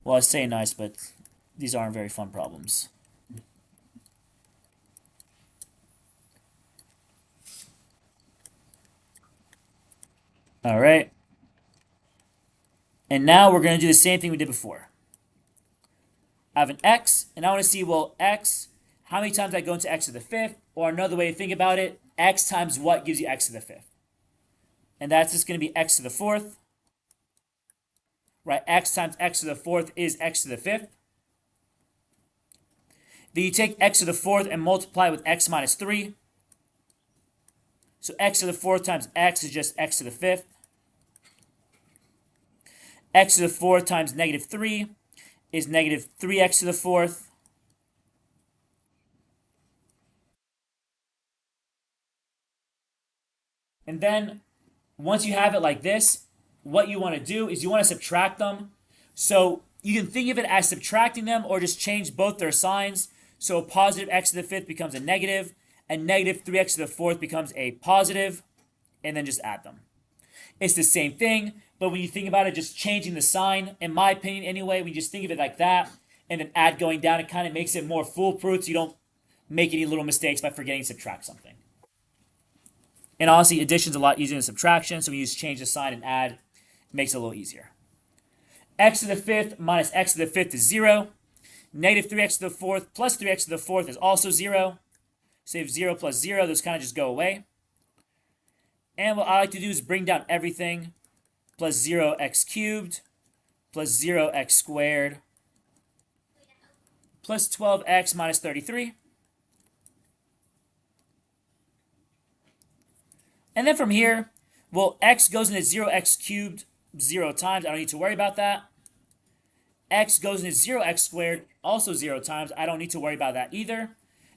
Well, I say nice, but these aren't very fun problems. All right. And now we're going to do the same thing we did before. I have an x, and I want to see, well, x, how many times I go into x to the 5th? Or another way to think about it, x times what gives you x to the 5th? And that's just going to be x to the 4th. right? X times x to the fourth is x to the fifth. Then you take x to the fourth and multiply with x minus 3. So x to the fourth times x is just x to the fifth. X to the fourth times negative 3 is negative 3x to the fourth. And then once you have it like this, what you want to do is you want to subtract them. So you can think of it as subtracting them or just change both their signs. So a positive x to the fifth becomes a negative, and negative 3x to the fourth becomes a positive, and then just add them. It's the same thing, but when you think about it, just changing the sign, in my opinion anyway, we just think of it like that, and then add going down, it kind of makes it more foolproof so you don't make any little mistakes by forgetting to subtract something. And honestly, addition's a lot easier than subtraction, so we just change the sign and add. It makes it a little easier. X to the fifth minus x to the fifth is 0. Negative 3x to the fourth plus 3x to the fourth is also 0. So you have 0 plus 0, those kind of just go away. And what I like to do is bring down everything. Plus 0x cubed plus 0x squared plus 12x minus 33. And then from here, well, x goes into 0x cubed 0 times. I don't need to worry about that. X goes into 0x squared, also 0 times. I don't need to worry about that either.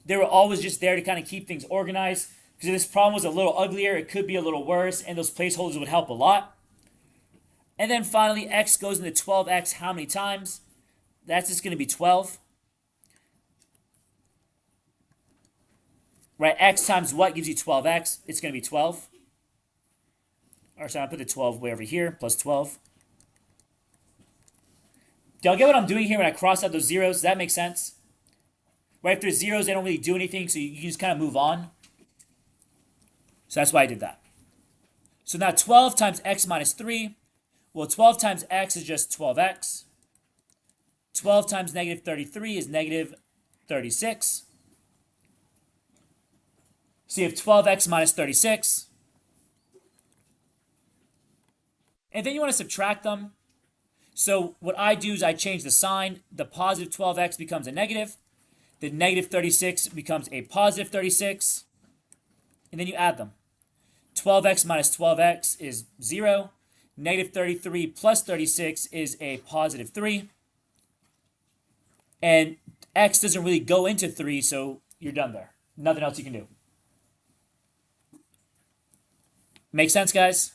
They were always just there to kind of keep things organized. Because if this problem was a little uglier, it could be a little worse, and those placeholders would help a lot. And then finally, x goes into 12x how many times? That's just going to be 12. Right, x times what gives you 12x? It's going to be 12. Or sorry, I'll put the 12 way over here, plus 12. Do y'all get what I'm doing here when I cross out those zeros? Does that make sense? Right, if there's zeros, they don't really do anything, so you can just kind of move on. So that's why I did that. So now 12 times x minus 3. Well, 12 times x is just 12x. 12 times negative 33 is negative 36. So you have 12x minus 36. And then you want to subtract them. So what I do is I change the sign. The positive 12x becomes a negative. The negative 36 becomes a positive 36. And then you add them. 12x minus 12x is 0. Negative 33 plus 36 is a positive 3. And x doesn't really go into 3, so you're done there. Nothing else you can do. Make sense, guys?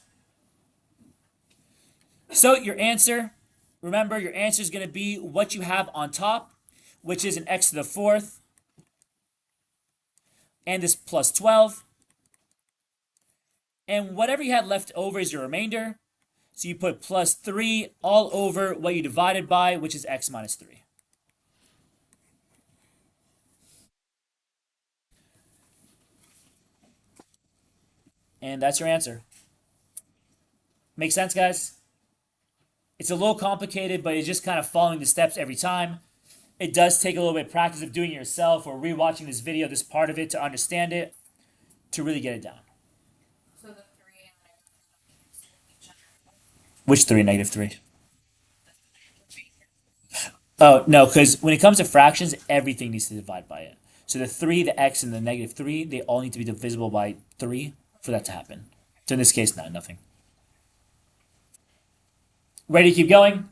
So your answer, remember, your answer is going to be what you have on top, which is an x to the fourth, and this plus 12. And whatever you had left over is your remainder. So you put plus 3 all over what you divided by, which is x minus 3. And that's your answer. Make sense, guys? It's a little complicated, but it's just kind of following the steps every time. It does take a little bit of practice of doing it yourself or rewatching this video, this part of it, to understand it, to really get it down. So the 3 and each other. Which 3, negative 3? Oh, no, because when it comes to fractions, everything needs to divide by it. So the 3, the x, and the negative 3, they all need to be divisible by 3 for that to happen. So in this case, no, nothing. Ready to keep going?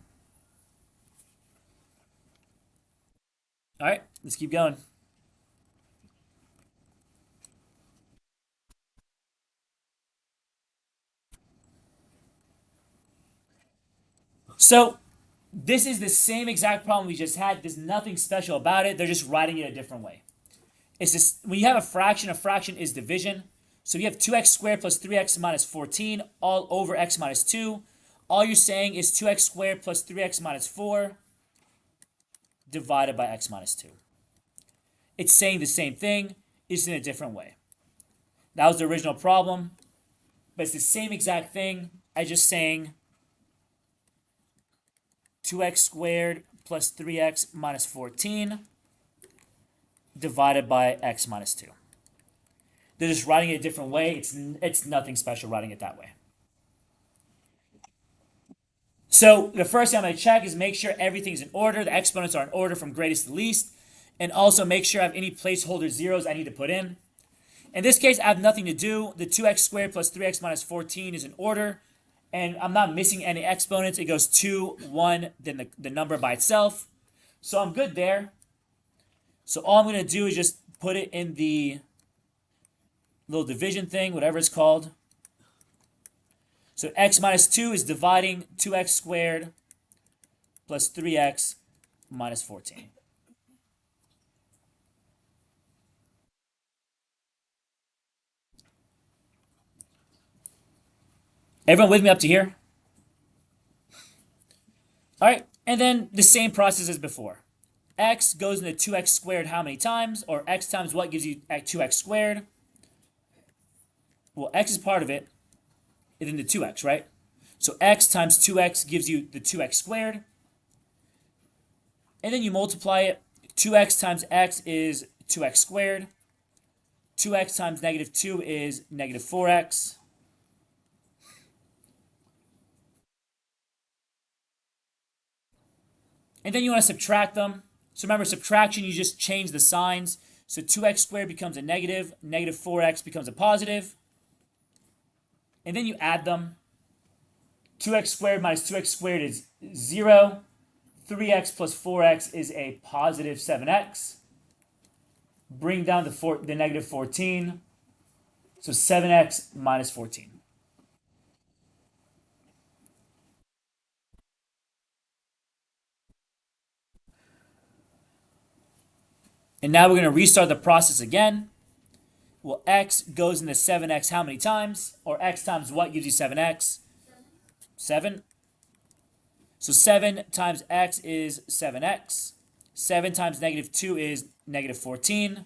All right, let's keep going. So this is the same exact problem we just had. There's nothing special about it. They're just writing it a different way. It's just when you have a fraction is division. So you have 2x squared plus 3x minus 14 all over x minus 2. All you're saying is 2x squared plus 3x minus 4 divided by x minus 2. It's saying the same thing, it's in a different way. That was the original problem, but it's the same exact thing. I just saying 2x squared plus 3x minus 14 divided by x minus 2. They're just writing it a different way. It's nothing special writing it that way. So the first thing I'm going to check is make sure everything's in order. The exponents are in order from greatest to least. And also make sure I have any placeholder zeros I need to put in. In this case, I have nothing to do. The 2x squared plus 3x minus 14 is in order. And I'm not missing any exponents. It goes 2, 1, then the number by itself. So I'm good there. So all I'm going to do is just put it in the little division thing, whatever it's called. So x minus 2 is dividing 2x squared plus 3x minus 14. Everyone with me up to here? All right, and then the same process as before. X goes into 2x squared how many times? Or x times what gives you 2x squared? Well, x is part of it, and then the 2x, right? So x times 2x gives you the 2x squared. And then you multiply it. 2x times x is 2x squared. 2x times negative 2 is negative 4x. And then you want to subtract them. So remember, subtraction, you just change the signs. So 2x squared becomes a negative. Negative 4x becomes a positive. And then you add them. 2x squared minus 2x squared is 0. 3x plus 4x is a positive 7x. Bring down the negative 14. So 7x minus 14. And now we're going to restart the process again. Well, x goes into 7x how many times? Or x times what gives you 7x? 7. So 7 times x is 7x. 7 times negative 2 is negative 14.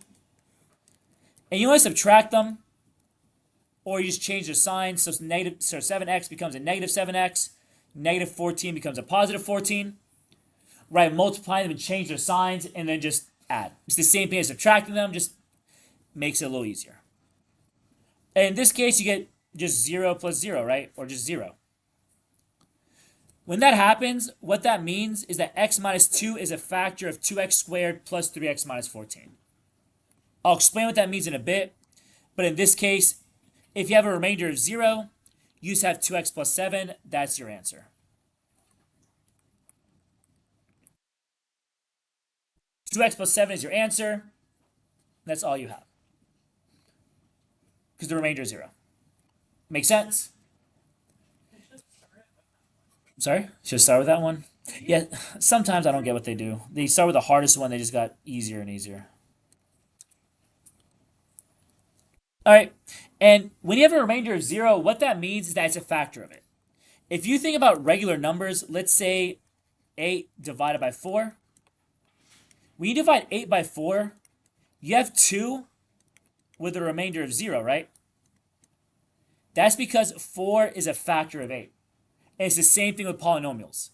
And you want to subtract them, or you just change their signs. So 7x becomes a negative 7x. Negative 14 becomes a positive 14. Right, multiply them and change their signs, and then just add. It's the same thing as subtracting them, just makes it a little easier. And in this case, you get just 0 plus 0, right? Or just 0. When that happens, what that means is that x minus 2 is a factor of 2x squared plus 3x minus 14. I'll explain what that means in a bit, but in this case, if you have a remainder of 0, you just have 2x plus 7. That's your answer. 2x plus 7 is your answer. That's all you have. Because the remainder is 0. Make sense? Sorry? Should I start with that one? Yeah, sometimes I don't get what they do. They start with the hardest one, they just got easier and easier. All right, and when you have a remainder of 0, what that means is that it's a factor of it. If you think about regular numbers, let's say 8 divided by 4. When you divide 8 by 4, you have 2 with a remainder of 0, right? That's because 4 is a factor of 8. And it's the same thing with polynomials.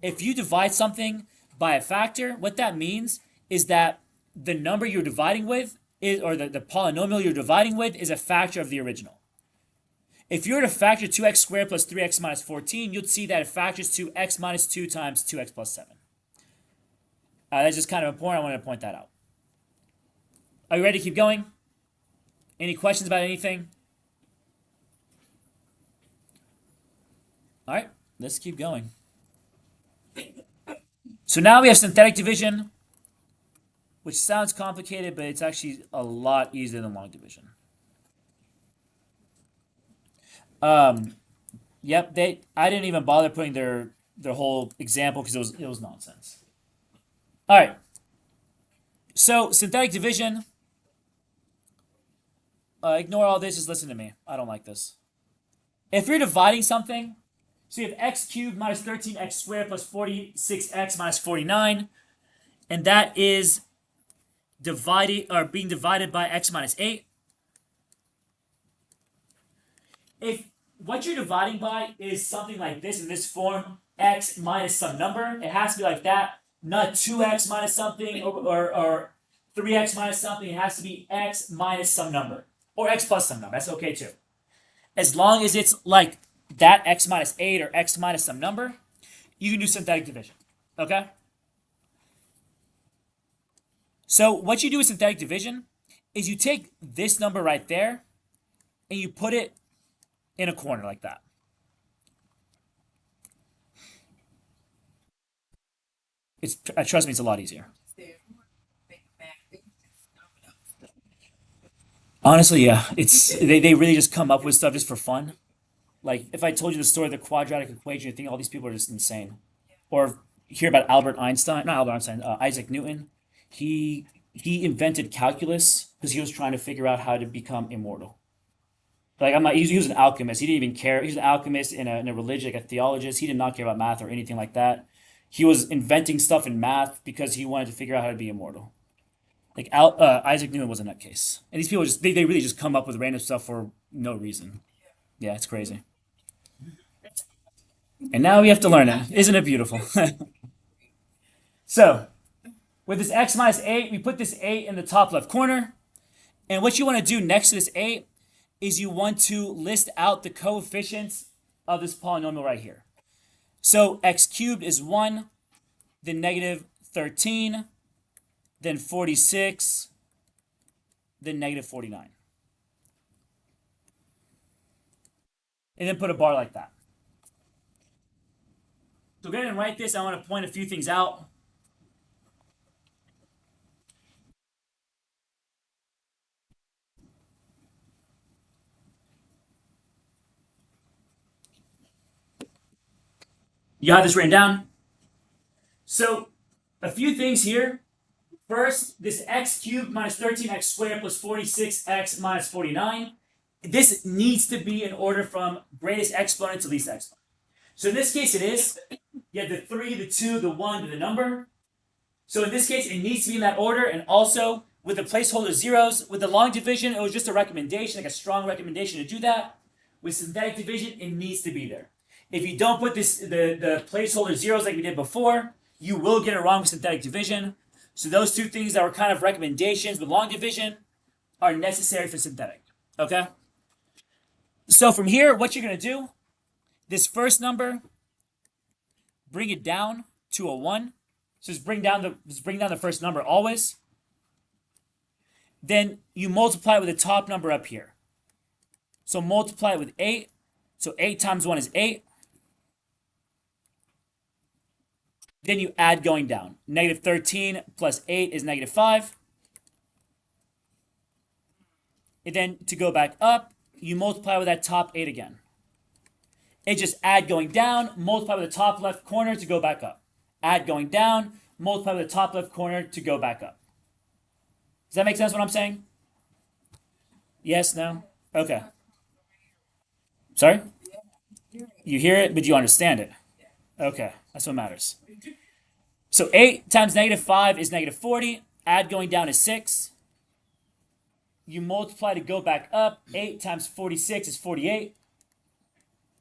If you divide something by a factor, what that means is that the number you're dividing with is, or the polynomial you're dividing with is a factor of the original. If you were to factor 2x squared plus 3x minus 14, you'd see that it factors to x minus 2 times 2x plus 7. That's just kind of important. I wanted to point that out. Are you ready to keep going? Any questions about anything? All right, let's keep going. So now we have synthetic division, which sounds complicated, but it's actually a lot easier than long division. Yep, I didn't even bother putting their whole example because it was nonsense. All right. So synthetic division. Ignore all this. Just listen to me. I don't like this. If you're dividing something, so you have x cubed minus 13x squared plus 46x minus 49, and that is being divided by x minus 8. If what you're dividing by is something like this in this form, x minus some number, it has to be like that, not 2x minus something or 3x minus something. It has to be x minus some number or x plus some number. That's okay too. As long as it's like that x minus 8 or x minus some number, you can do synthetic division. Okay? So what you do with synthetic division is you take this number right there and you put it in a corner like that. It's trust me, it's a lot easier. Honestly, yeah, it's they really just come up with stuff just for fun. Like if I told you the story of the quadratic equation, you think all these people are just insane. Or hear about Albert Einstein, not Albert Einstein, Isaac Newton. He invented calculus because he was trying to figure out how to become immortal. Like I'm not, he was an alchemist. He didn't even care. He was an alchemist in a religion, like a theologist. He did not care about math or anything like that. He was inventing stuff in math because he wanted to figure out how to be immortal. Like Isaac Newton was a nutcase, and these people just they really just come up with random stuff for no reason. Yeah, it's crazy. And now we have to learn it. Isn't it beautiful? So with this x minus 8, we put this 8 in the top left corner. And what you want to do next to this 8 is you want to list out the coefficients of this polynomial right here. So x cubed is 1, then negative 13, then 46, then negative 49. And then put a bar like that. So go ahead and write this. I want to point a few things out. You have this written down? So a few things here. First, this x cubed minus 13x squared plus 46x minus 49. This needs to be in order from greatest exponent to least exponent. So in this case, it is. You have the 3, the 2, the 1, to the number. So in this case, it needs to be in that order. And also, with the placeholder zeros, with the long division, it was just a recommendation, like a strong recommendation to do that. With synthetic division, it needs to be there. If you don't put the placeholder zeros like we did before, you will get it wrong with synthetic division. So those two things that were kind of recommendations with long division are necessary for synthetic. Okay? So from here, what you're going to do, this first number, bring it down to a 1. So just bring down the first number always. Then you multiply it with the top number up here. So multiply it with 8. So 8 times 1 is 8. Then you add going down. Negative 13 plus 8 is negative 5. And then to go back up, you multiply with that top 8 again. And just add going down, multiply with the top left corner to go back up. Add going down, multiply with the top left corner to go back up. Does that make sense what I'm saying? Yes, no? Okay. Sorry? You hear it, but you understand it. Okay, that's what matters. So 8 times negative 5 is negative 40. Add going down is 6. You multiply to go back up. 8 times 46 is 48.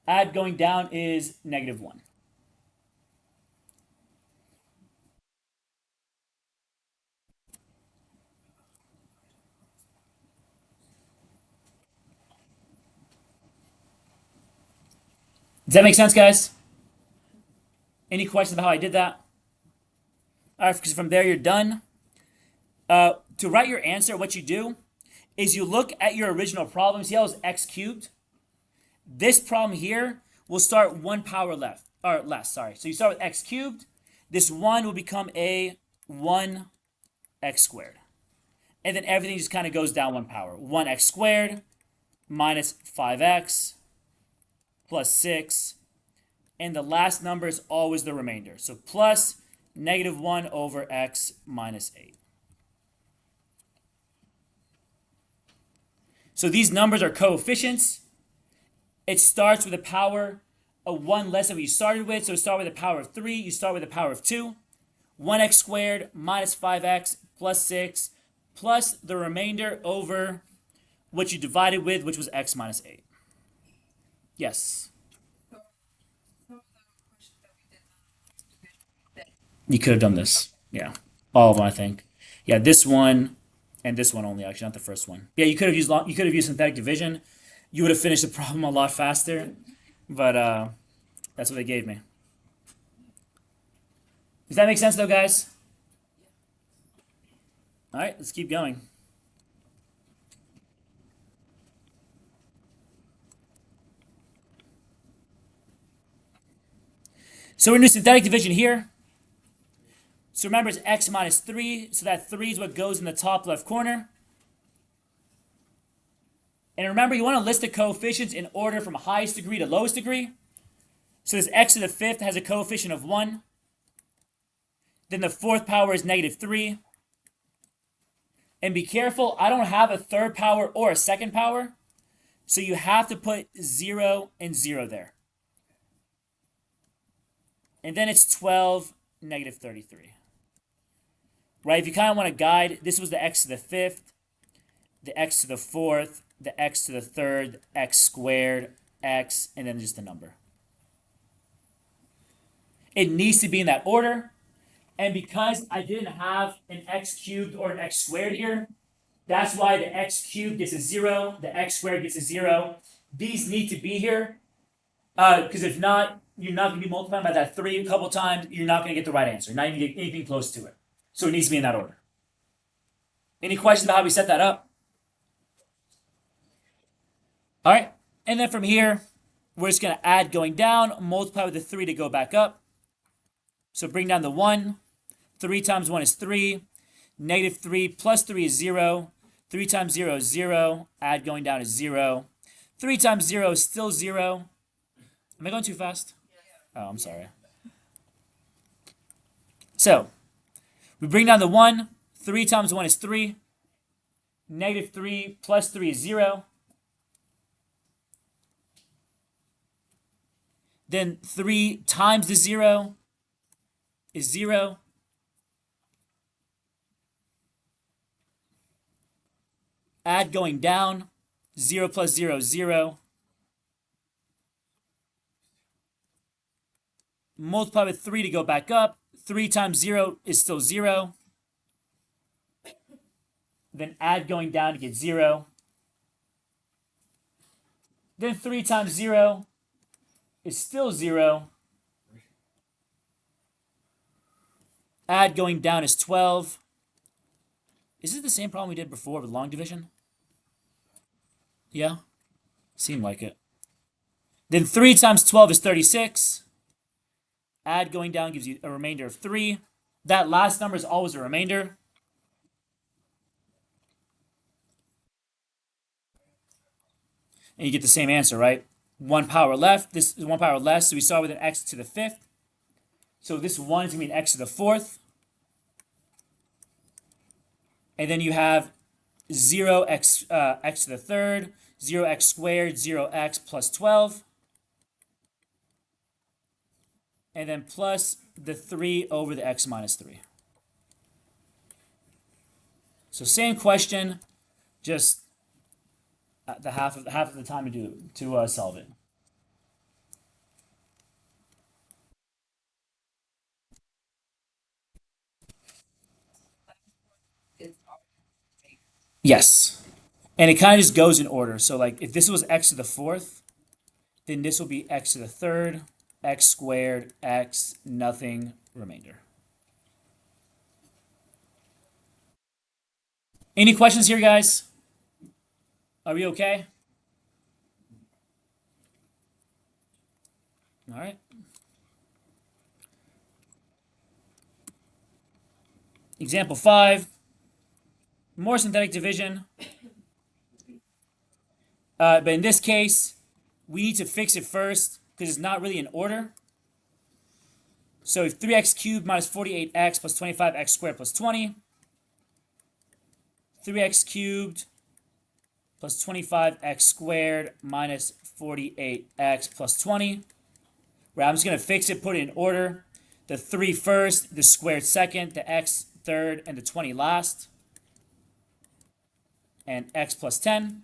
Add going down is negative 1. Does that make sense, guys? Any questions about how I did that? All right, because from there you're done. To write your answer, what you do is you look at your original problem. See how it was x cubed? This problem here will start 1 power left, or less, sorry. So you start with x cubed. This 1 will become a 1x squared. And then everything just kind of goes down 1 power. 1x squared minus 5x plus 6. And the last number is always the remainder. So plus negative 1 over x minus 8. So these numbers are coefficients. It starts with a power of 1 less than what you started with. So start with a power of 3. You start with a power of 2. 1x squared minus 5x plus 6 plus the remainder over what you divided with, which was x minus 8. Yes? You could have done this. Yeah. All of them, I think. Yeah, this one and this one only, actually, not the first one. Yeah, you could have used synthetic division. You would have finished the problem a lot faster. But that's what they gave me. Does that make sense though, guys? All right, let's keep going. So we're going to do synthetic division here. So remember, it's x minus 3, so that 3 is what goes in the top left corner. And remember, you want to list the coefficients in order from highest degree to lowest degree. So this x to the fifth has a coefficient of 1. Then the fourth power is negative 3. And be careful, I don't have a third power or a second power. So you have to put 0 and 0 there. And then it's 12, negative 33. Right, if you kind of want to guide, this was the x to the fifth, the x to the fourth, the x to the third, x squared, x, and then just the number. It needs to be in that order. And because I didn't have an x cubed or an x squared here, that's why the x cubed gets a 0, the x squared gets a 0. These need to be here. Because if not, you're not going to be multiplying by that 3 a couple times. You're not going to get the right answer. Not even get anything close to it. So it needs to be in that order. Any questions about how we set that up? All right. And then from here, we're just going to add going down, multiply with the 3 to go back up. So bring down the 1. 3 times 1 is 3. Negative 3 plus 3 is 0. 3 times 0 is 0. Add going down is 0. 3 times 0 is still 0. Am I going too fast? Oh, I'm sorry. So, we bring down the 1. 3 times 1 is 3. Negative 3 plus 3 is 0. Then 3 times the 0 is 0. Add going down. 0 plus 0 is 0. Multiply with 3 to go back up. 3 times 0 is still 0. Then add going down to get 0. Then 3 times 0 is still 0. Add going down is 12. Is it the same problem we did before with long division? Yeah? Seemed like it. Then 3 times 12 is 36. Add going down gives you a remainder of 3. That last number is always a remainder. And you get the same answer, right? 1 power left. This is 1 power less. So we start with an x to the fifth. So this 1 is going to be an x to the fourth. And then you have 0x x to the third, 0x squared, 0x plus 12. And then plus the 3 over the x minus 3. So same question, just the half of the time to solve it. Yes. And it kind of just goes in order. So like if this was x to the fourth, then this will be x to the third, x squared, x, nothing, remainder. Any questions here, guys? Are we okay? All right. Example 5. More synthetic division. But in this case, we need to fix it first because it's not really in order. So if 3x cubed minus 48x plus 25x squared plus 20. 3x cubed plus 25x squared minus 48x plus 20. Where I'm just going to fix it, put it in order. The 3 first, the squared second, the x third, and the 20 last. And x plus 10.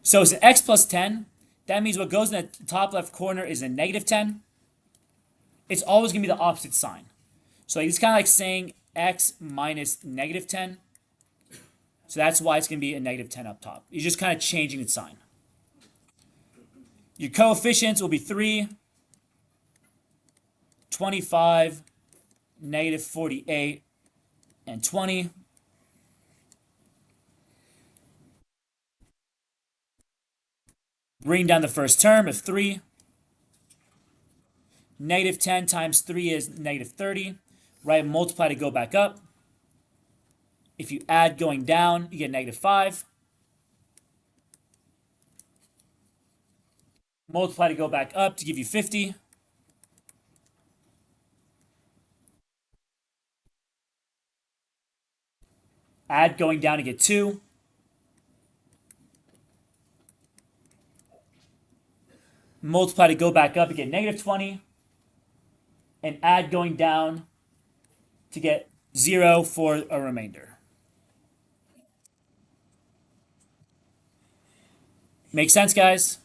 So it's an x plus 10. That means what goes in the top left corner is a negative 10. It's always going to be the opposite sign. So it's kind of like saying x minus negative 10. So that's why it's going to be a negative 10 up top. You're just kind of changing the sign. Your coefficients will be 3, 25, negative 48, and 20. Bring down the first term of 3. Negative 10 times 3 is negative 30. Right, multiply to go back up. If you add going down, you get negative 5. Multiply to go back up to give you 50. Add going down to get 2. Multiply to go back up to get negative 20. And add going down to get 0 for a remainder. Make sense, guys?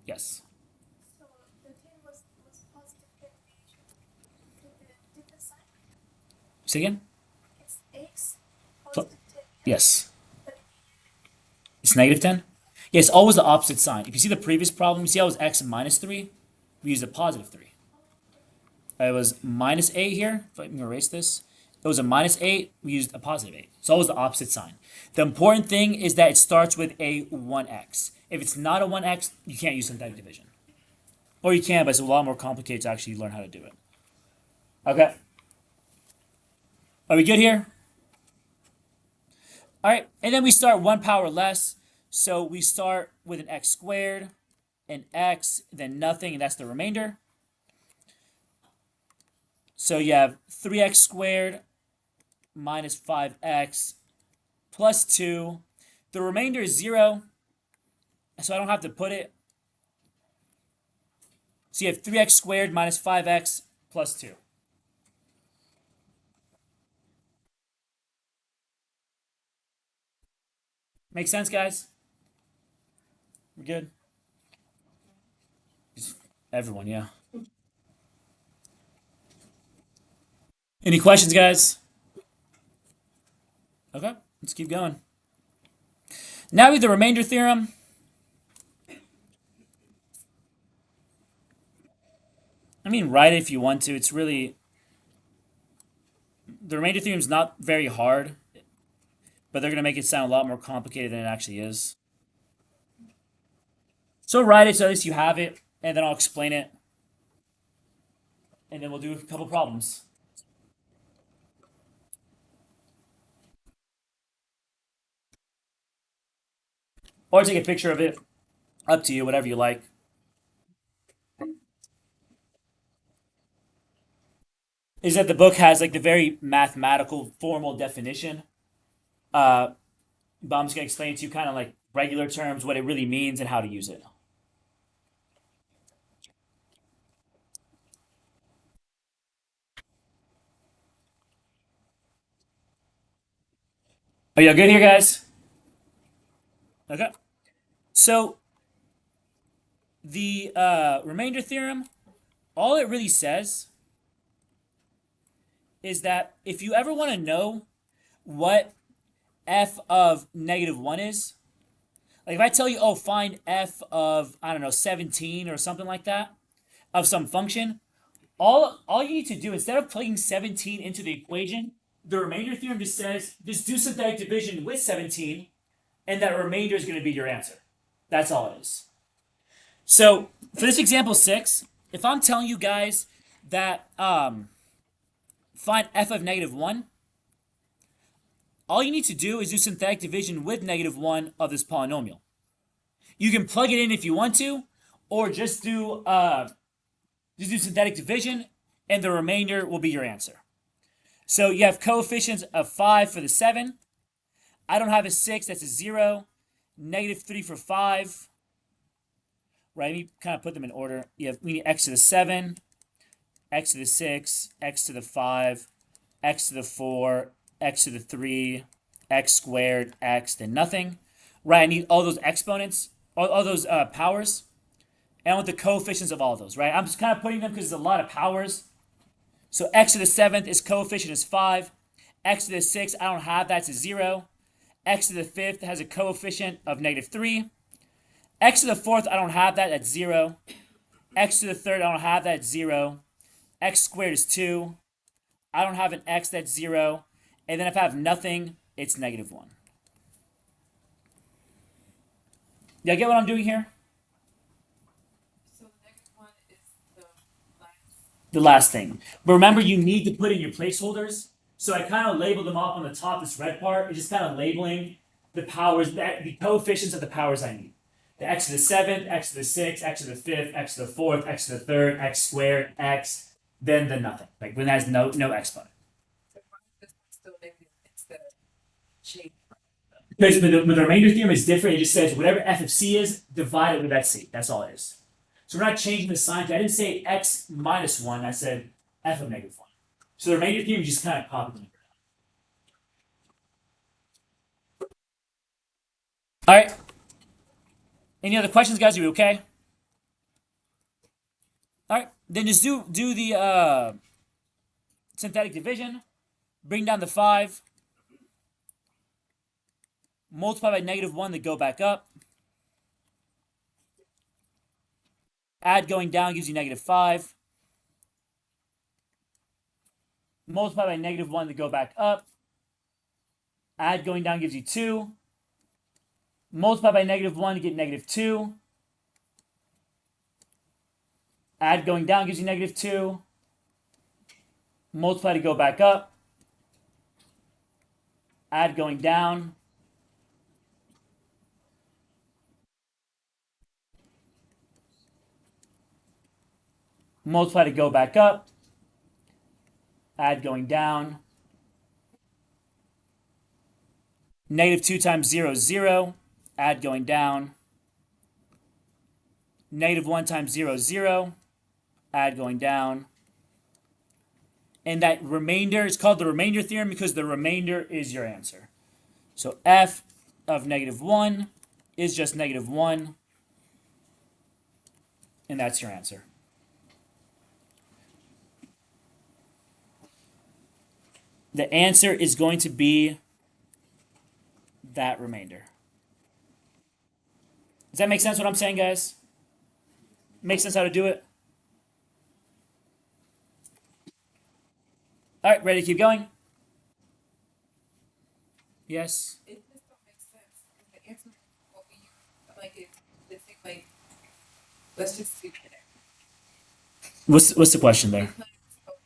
Yes. So the thing was positive derivation to the sign. Say again? It's x positive 10. Yes. But It's negative 10? Yeah, it's always the opposite sign. If you see the previous problem, you see how it was x minus 3? We used a positive 3. It was minus 8 here. If I can erase this. It was a minus 8. We used a positive 8. It's always the opposite sign. The important thing is that it starts with a 1x. If it's not a 1x, you can't use synthetic division. Or you can, but it's a lot more complicated to actually learn how to do it. Okay. Are we good here? All right, and then we start 1 power less. So we start with an x squared, an x, then nothing, and that's the remainder. So you have 3x squared minus 5x plus 2. The remainder is 0, so I don't have to put it. So you have 3x squared minus 5x plus 2. Make sense, guys? We're good? Everyone, yeah. Any questions, guys? Okay, let's keep going. Now we have the remainder theorem. I mean, write it if you want to. It's really... The remainder theorem is not very hard, but they're going to make it sound a lot more complicated than it actually is. So write it so at least you have it, and then I'll explain it. And then we'll do a couple problems. Or take a picture of it. Up to you, whatever you like. Is that the book has like the very mathematical, formal definition. But I'm just going to explain it to you kind of like regular terms, what it really means, and how to use it. Are you good here, guys? Okay. So, the remainder theorem, all it really says is that if you ever want to know what f of negative 1 is, like if I tell you, oh, find f of, I don't know, 17 or something like that, of some function, all you need to do, instead of plugging 17 into the equation, the remainder theorem just says, just do synthetic division with 17, and that remainder is going to be your answer. That's all it is. So, for this example 6, if I'm telling you guys that find f of negative 1, all you need to do is do synthetic division with negative 1 of this polynomial. You can plug it in if you want to, or just do synthetic division, and the remainder will be your answer. So you have coefficients of 5 for the 7. I don't have a 6, that's a 0. Negative 3 for 5. Right, let me kind of put them in order. We need x to the 7, x to the 6, x to the 5, x to the 4, x to the 3, x squared, x, then nothing. Right, I need all those exponents, all those powers, and I want the coefficients of all of those, right? I'm just kind of putting them because there's a lot of powers. So x to the 7th, its coefficient is 5. X to the 6th, I don't have that, it's a 0. X to the 5th has a coefficient of negative 3. X to the fourth, I don't have that, that's 0. X to the third, I don't have that, it's 0. X squared is 2. I don't have an X, that's 0. And then if I have nothing, it's negative 1. Yeah, get what I'm doing here? So the next one is the last. The last thing. But remember, you need to put in your placeholders. So I kind of labeled them off on the top, this red part is just kind of labeling the powers, the coefficients of the powers I need. The x to the 7th, x to the 6th, x to the 5th, x to the 4th, x to the 3rd, x squared, x, then the nothing. Like when it has no exponent. So why is this one still negative instead of change? Because the remainder theorem is different. It just says whatever f of c is, divide it with that c. That's all it is. So we're not changing the sign. I didn't say x minus 1. I said f of negative 1. So the remainder theorem, you just kind of copy them. All right. Any other questions, guys? Are you okay? All right. Then just do the synthetic division. Bring down the 5. Multiply by negative 1 to go back up. Add going down gives you negative 5. Multiply by negative 1 to go back up. Add going down gives you 2. Multiply by negative 1 to get negative 2. Add going down gives you negative 2. Multiply to go back up. Add going down. Multiply to go back up. Add going down. Negative 2 times 0 is 0. Add going down. Negative 1 times 0 is 0. Add going down. And that remainder is called the remainder theorem because the remainder is your answer. So f of negative 1 is just negative 1. And that's your answer. The answer is going to be that remainder. Does that make sense what I'm saying, guys? Make sense how to do it? All right, ready to keep going? Yes? It just don't make sense. The answer is what we use, like it seems like, let's just see there. What's the question there? Because,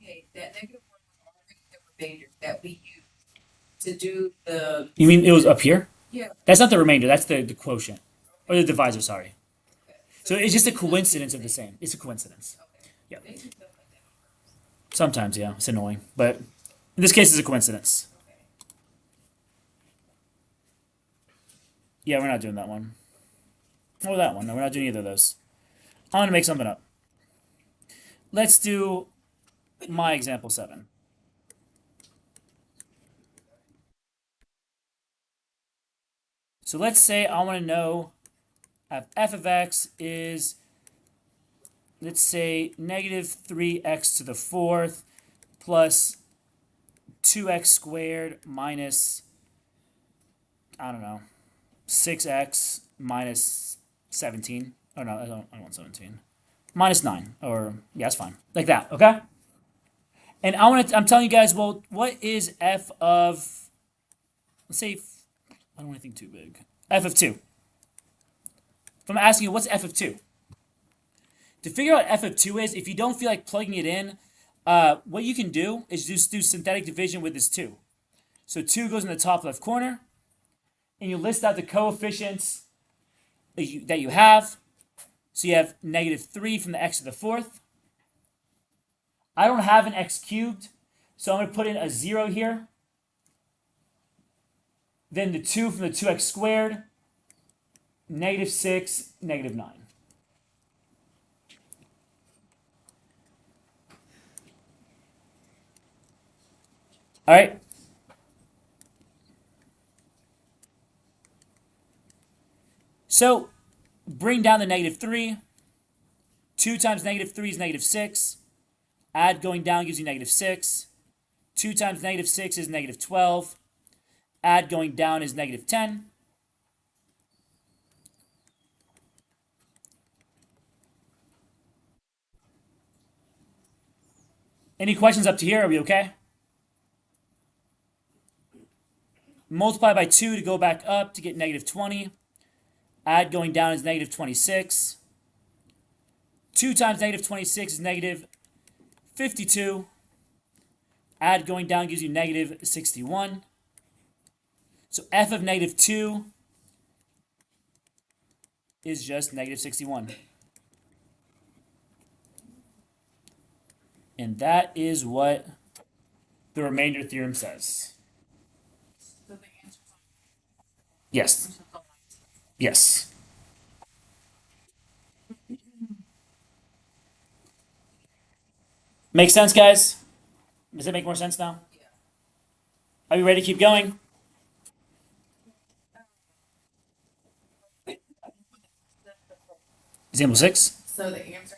okay, that negative one was already the remainder that we used to do the. You mean it was up here? Yeah. That's not the remainder, that's the quotient. Or the Okay. divisor, sorry. Okay. So it's just a coincidence of the same. It's a coincidence. Okay. Yep. They do stuff like that on purpose. Sometimes, yeah, it's annoying. But in this case, it's a coincidence. Okay. Yeah, we're not doing that one. Or that one. No, we're not doing either of those. I'm gonna make something up. Let's do my example 7. So let's say I want to know if f of x is, let's say, negative 3x to the 4th plus 2x squared minus, I don't know, 6x minus 17. Oh no, I don't want 17. Minus 9. Or, yeah, that's fine. Like that, okay? And I'm telling you guys, well, what is f of, let's say, I don't want anything too big. F of 2. If I'm asking you, what's f of 2? To figure out what f of 2 is, if you don't feel like plugging it in, what you can do is just do synthetic division with this 2. So 2 goes in the top left corner, and you list out the coefficients that you have. So you have negative 3 from the x to the 4th. I don't have an x cubed, so I'm going to put in a 0 here. Then the 2 from the 2x squared, negative 6, negative 9. All right. So bring down the negative 3. 2 times negative 3 is negative 6. Add going down gives you negative 6. 2 times negative 6 is negative 12. Add going down is negative 10. Any questions up to here? Are we okay? Multiply by 2 to go back up to get negative 20. Add going down is negative 26. 2 times negative 26 is negative 52. Add going down gives you negative 61. So f of negative 2 is just negative 61. And that is what the remainder theorem says. So the answer's on. Yes. Yes. Make sense, guys? Does that make more sense now? Yeah. Are you ready to keep going? Example 6. So the answer.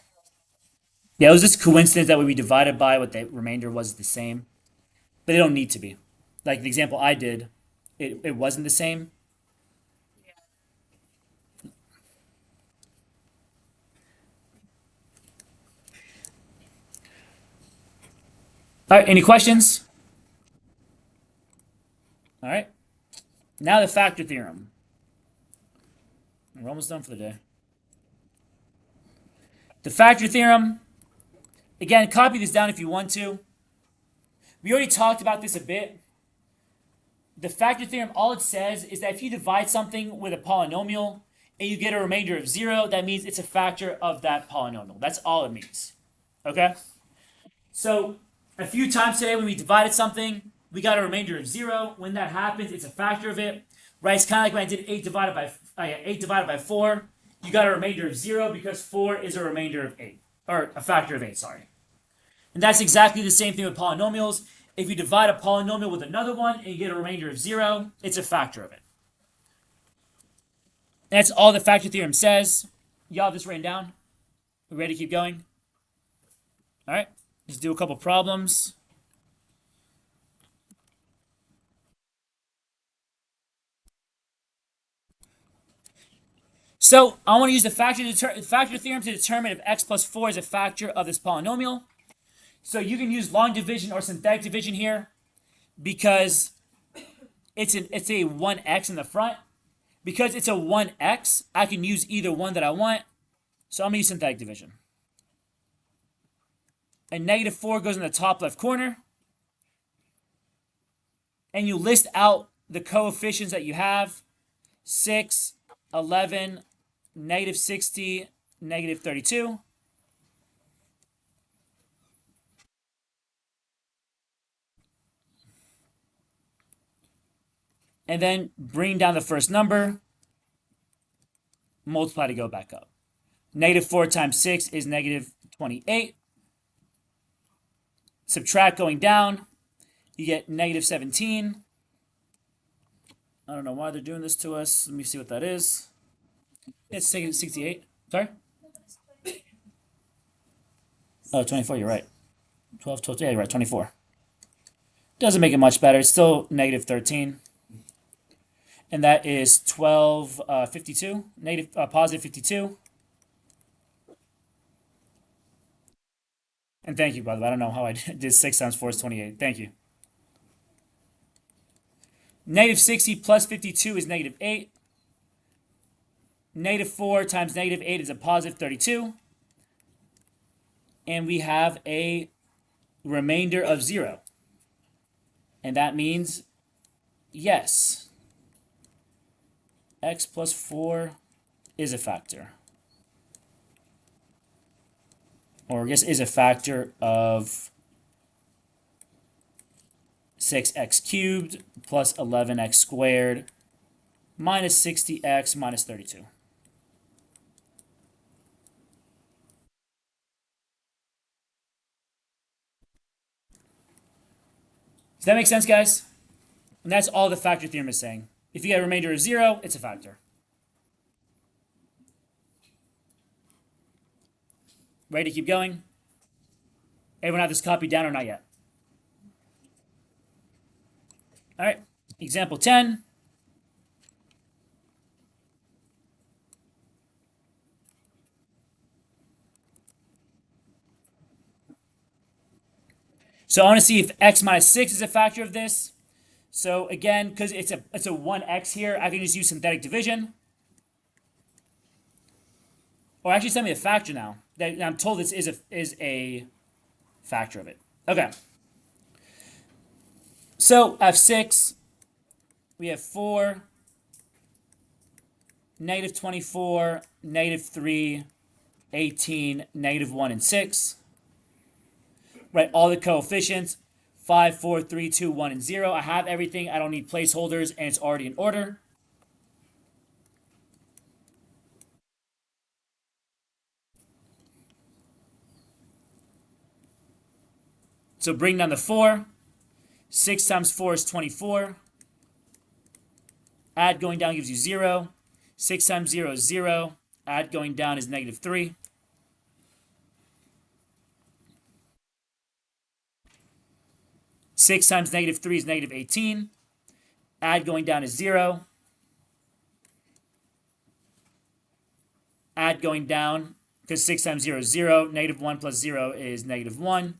Yeah, it was just coincidence that when we divided by what the remainder was the same. But they don't need to be. Like the example I did, it wasn't the same. All right, any questions? All right. Now the factor theorem. We're almost done for the day. The factor theorem, again, copy this down if you want to. We already talked about this a bit. The factor theorem, all it says is that if you divide something with a polynomial and you get a remainder of 0, that means it's a factor of that polynomial. That's all it means. Okay? So, a few times today when we divided something, we got a remainder of 0. When that happens, it's a factor of it. Right? It's kind of like when I did 8 divided by 4. You got a remainder of 0 because 4 is a remainder of 8. Or a factor of 8, sorry. And that's exactly the same thing with polynomials. If you divide a polynomial with another one and you get a remainder of 0, it's a factor of it. That's all the factor theorem says. Y'all have this written down? We ready to keep going? All right, let's do a couple problems. So I want to use the factor theorem to determine if x plus 4 is a factor of this polynomial. So you can use long division or synthetic division here because it's a 1x in the front. Because it's a 1x, I can use either one that I want. So I'm going to use synthetic division. And negative 4 goes in the top left corner. And you list out the coefficients that you have. 6, 11, negative 60, negative 32. And then bring down the first number. Multiply to go back up. Negative 4 times 6 is negative 28. Subtract going down. You get negative 17. I don't know why they're doing this to us. Let me see what that is. It's 68. Sorry? Oh, 24, you're right. 12, 12, yeah, you're right, 24. Doesn't make it much better. It's still negative 13. And that is 12, 52. Positive 52. And thank you, by the way. I don't know how I did 6 times 4 is 28. Thank you. Negative 60 plus 52 is negative 8. Negative 4 times negative 8 is a positive 32. And we have a remainder of 0. And that means yes, x plus 4 is a factor. Or I guess is a factor of 6x cubed plus 11x squared minus 60x minus 32. Does that make sense, guys? And that's all the factor theorem is saying. If you get a remainder of 0, it's a factor. Ready to keep going? Everyone have this copied down or not yet? All right, example 10. So I want to see if x minus 6 is a factor of this. So again, because it's a 1x here, I can just use synthetic division. Or actually send me a factor now. I'm told this is a factor of it. Okay. So I have 6. We have 4. Negative 24. Negative 3. 18. Negative 1 and 6. Right, all the coefficients. 5, 4, 3, 2, 1, and 0. I have everything. I don't need placeholders, and it's already in order. So bring down the 4. 6 times 4 is 24. Add going down gives you 0. 6 times 0 is 0. Add going down is negative 3. 6 times negative 3 is negative 18. Add going down is 0. Add going down, because 6 times 0 is 0. Negative 1 plus 0 is negative 1.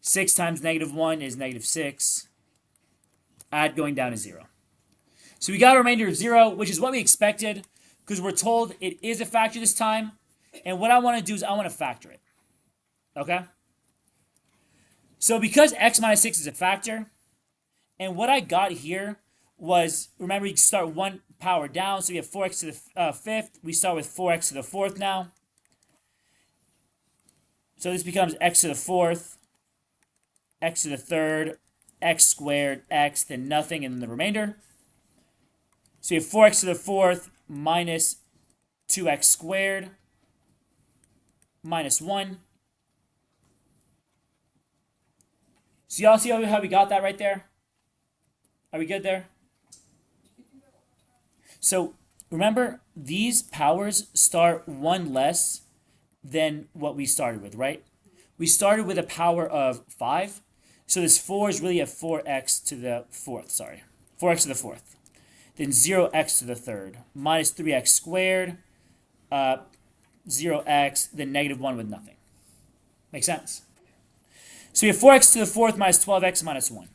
6 times negative 1 is negative 6. Add going down is 0. So we got a remainder of 0, which is what we expected, because we're told it is a factor this time. And what I want to do is I want to factor it. Okay? So because x minus 6 is a factor, and what I got here was, remember, you start one power down, so we have 4x to the fifth. We start with 4x to the fourth now. So this becomes x to the fourth, x to the third, x squared, x, then nothing, and then the remainder. So you have 4x to the fourth minus 2x squared minus 1. So y'all see how we got that right there? Are we good there? So remember, these powers start one less than what we started with, right? We started with a power of 5. So this 4 is really a 4x to the fourth, 4x to the fourth. Then 0x to the third, minus 3x squared, 0x, then negative 1 with nothing. Make sense? So we have 4x to the fourth minus 12x minus 1.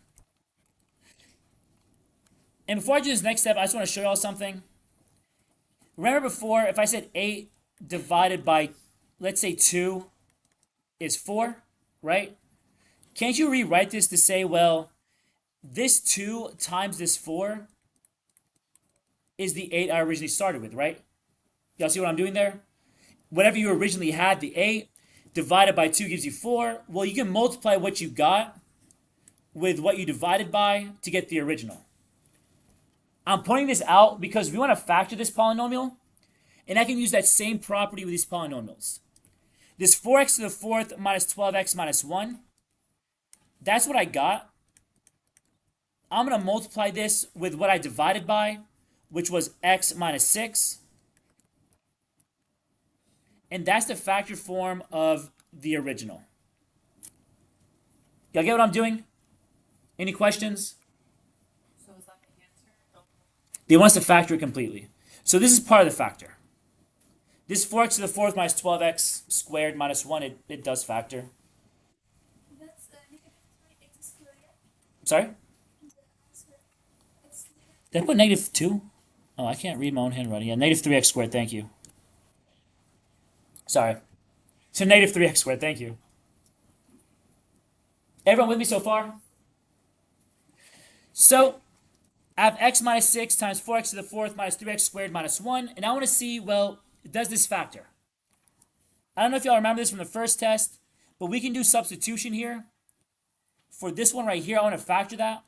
And before I do this next step, I just want to show y'all something. Remember before, if I said 8 divided by, let's say 2 is 4, right? Can't you rewrite this to say, well, this 2 times this 4 is the 8 I originally started with, right? Y'all see what I'm doing there? Whatever you originally had, the 8 divided by 2 gives you 4. Well, you can multiply what you got with what you divided by to get the original. I'm pointing this out because we want to factor this polynomial, and I can use that same property with these polynomials. This 4x to the fourth minus 12x minus 1, that's what I got. I'm going to multiply this with what I divided by, which was x minus 6. And that's the factored form of the original. Y'all get what I'm doing? Any questions? So is that the answer? They want us to factor it completely. So this is part of the factor. This 4x to the fourth minus 12x squared minus 1, it does factor. That's negative 3x squared. Sorry? The answer is negative. Did I put negative 2? Oh, I can't read my own handwriting. Yeah, negative 3x squared, thank you. Sorry. So negative 3x squared, thank you. Everyone with me so far? So, I have x minus 6 times 4x to the fourth minus 3x squared minus 1. And I want to see, well, does this factor? I don't know if y'all remember this from the first test, but we can do substitution here. For this one right here, I want to factor that.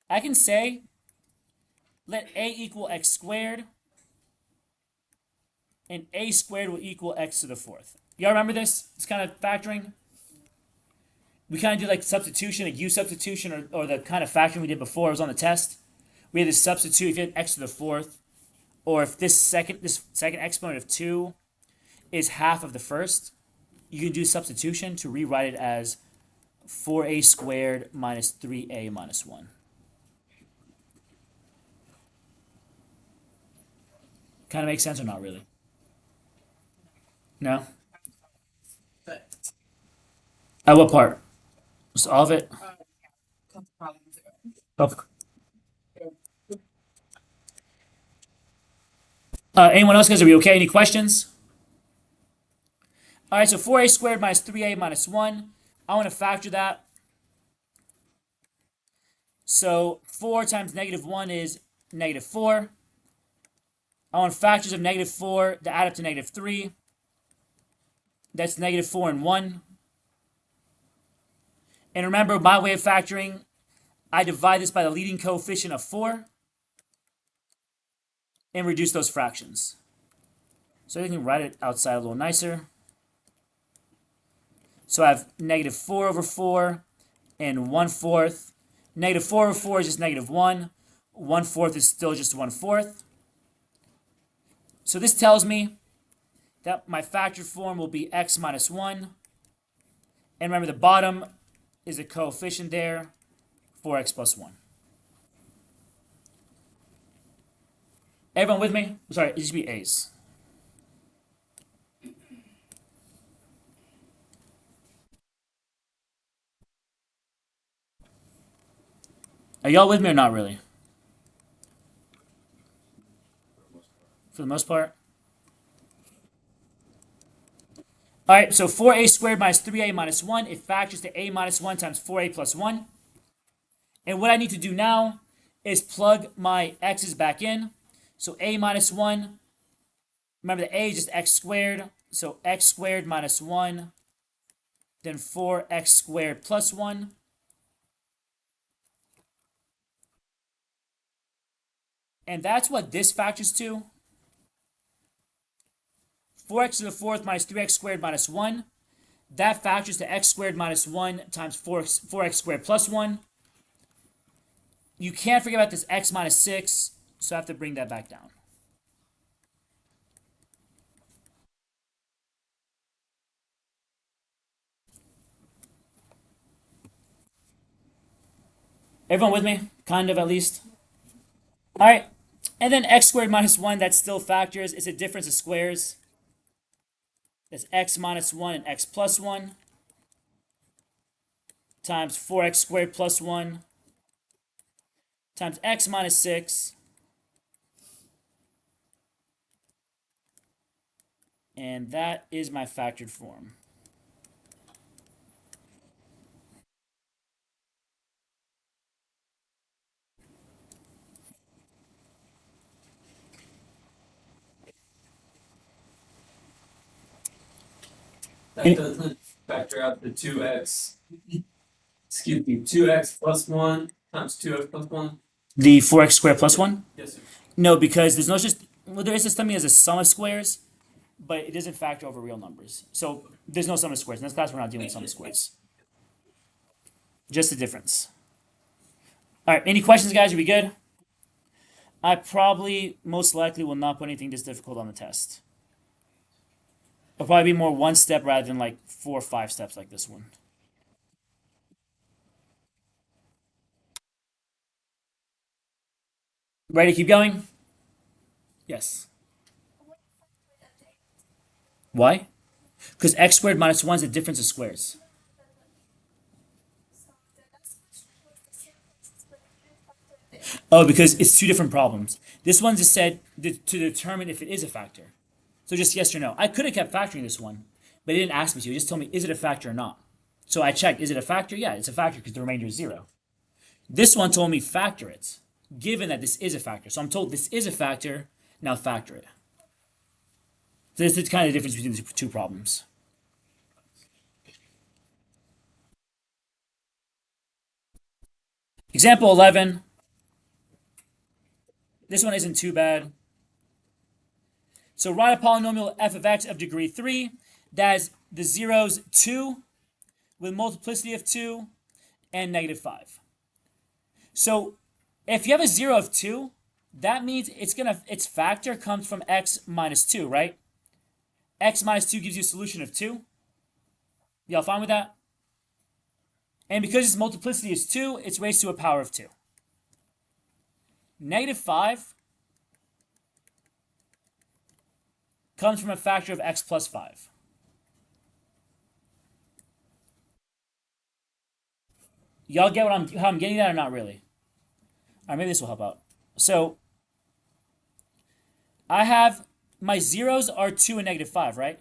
I can say, let a equal x squared, and a squared will equal x to the fourth. Y'all remember this? It's kind of factoring. We kind of do like substitution, like u substitution, or the kind of factoring we did before. It was on the test. We had to substitute if you had x to the fourth, or if this second exponent of 2 is half of the first, you can do substitution to rewrite it as 4a squared minus 3a minus 1. Kind of makes sense or not really? No? What part? Just all of it? Couple problems ago. Oh. Anyone else, guys? Are we okay? Any questions? All right, so 4a squared minus 3a minus 1. I want to factor that. So 4 times negative 1 is negative 4. I want factors of negative 4 to add up to negative 3. That's negative 4 and 1. And remember, my way of factoring, I divide this by the leading coefficient of 4 and reduce those fractions. So you can write it outside a little nicer. So I have negative 4 over 4 and 1/4. Negative 4 over 4 is just negative 1. 1/4 is still just 1/4. So this tells me that my factored form will be x minus 1. And remember, the bottom is a coefficient there, 4x plus 1. Everyone with me? Sorry, it should be a's. Are y'all with me or not really? For the most part. All right, so 4a squared minus 3a minus 1, it factors to a minus 1 times 4a plus 1. And what I need to do now is plug my x's back in. So a minus 1, remember the a is just x squared. So x squared minus 1, then 4x squared plus 1. And that's what this factors to. 4x to the fourth minus 3x squared minus 1. That factors to x squared minus 1 times 4x squared plus 1. You can't forget about this x minus 6, so I have to bring that back down. Everyone with me? Kind of, at least. All right. And then x squared minus 1, that still factors. It's a difference of squares. That's x minus 1 and x plus 1 times 4x squared plus 1 times x minus 6. And that is my factored form. That doesn't factor out the 2x. Excuse me, 2x plus 1 times 2x plus 1. The 4x squared plus 1? Yes, sir. No, because there's no just, well, there is a something as a sum of squares, but it doesn't factor over real numbers. So there's no sum of squares. In this class, we're not dealing with sum of squares. Just the difference. All right, any questions, guys? Are we good? I probably, most likely, will not put anything this difficult on the test. It'll probably be more one step rather than like 4 or 5 steps like this one. Ready to keep going? Yes. Why? Because x squared minus 1 is the difference of squares. So the last question was the same process, but you didn't factor it. Oh, because it's 2 different problems. This one just said to determine if it is a factor. So just yes or no. I could have kept factoring this one, but it didn't ask me to. It just told me, is it a factor or not? So I checked, is it a factor? Yeah, it's a factor because the remainder is 0. This one told me factor it, given that this is a factor. So I'm told this is a factor, now factor it. So this is kind of the difference between the 2 problems. Example 11. This one isn't too bad. So write a polynomial f of x of degree 3 that has the zeros 2 with multiplicity of 2 and negative 5. So if you have a 0 of 2, that means its factor comes from x minus 2, right? X minus 2 gives you a solution of 2. Y'all fine with that? And because its multiplicity is 2, it's raised to a power of 2. Negative 5 comes from a factor of x plus 5. Y'all get how I'm getting that or not really? All right, maybe this will help out. So I have my zeros are 2 and negative 5, right?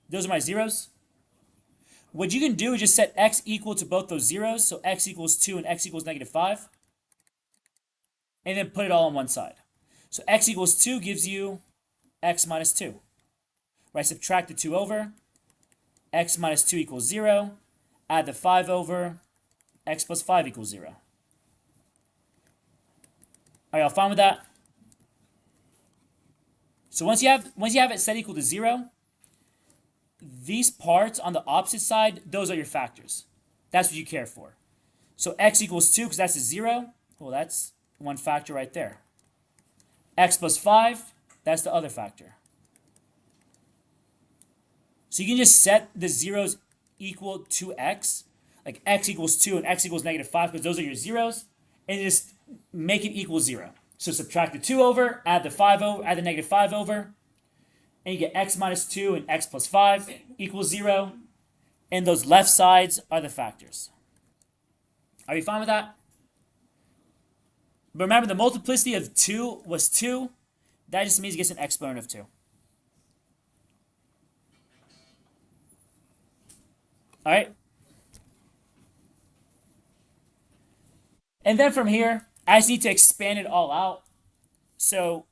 Those are my zeros. What you can do is just set x equal to both those zeros. So x equals 2 and x equals negative 5. And then put it all on one side. So x equals 2 gives you x minus 2. Right, subtract the 2 over. X minus 2 equals 0. Add the 5 over. X plus 5 equals 0. Are y'all fine with that? So once you have it set equal to 0, these parts on the opposite side, those are your factors. That's what you care for. So x equals 2, because that's a 0. Well, that's one factor right there. X plus 5, that's the other factor. So you can just set the zeros equal to x, like x equals 2 and x equals negative 5, because those are your zeros, and just make it equal 0. So subtract the 2 over, add the 5 over, add the negative 5 over, and you get x minus 2 and x plus 5 equals 0, and those left sides are the factors. Are you fine with that? But remember, the multiplicity of 2 was 2. That just means it gets an exponent of 2. All right? And then from here, I just need to expand it all out. So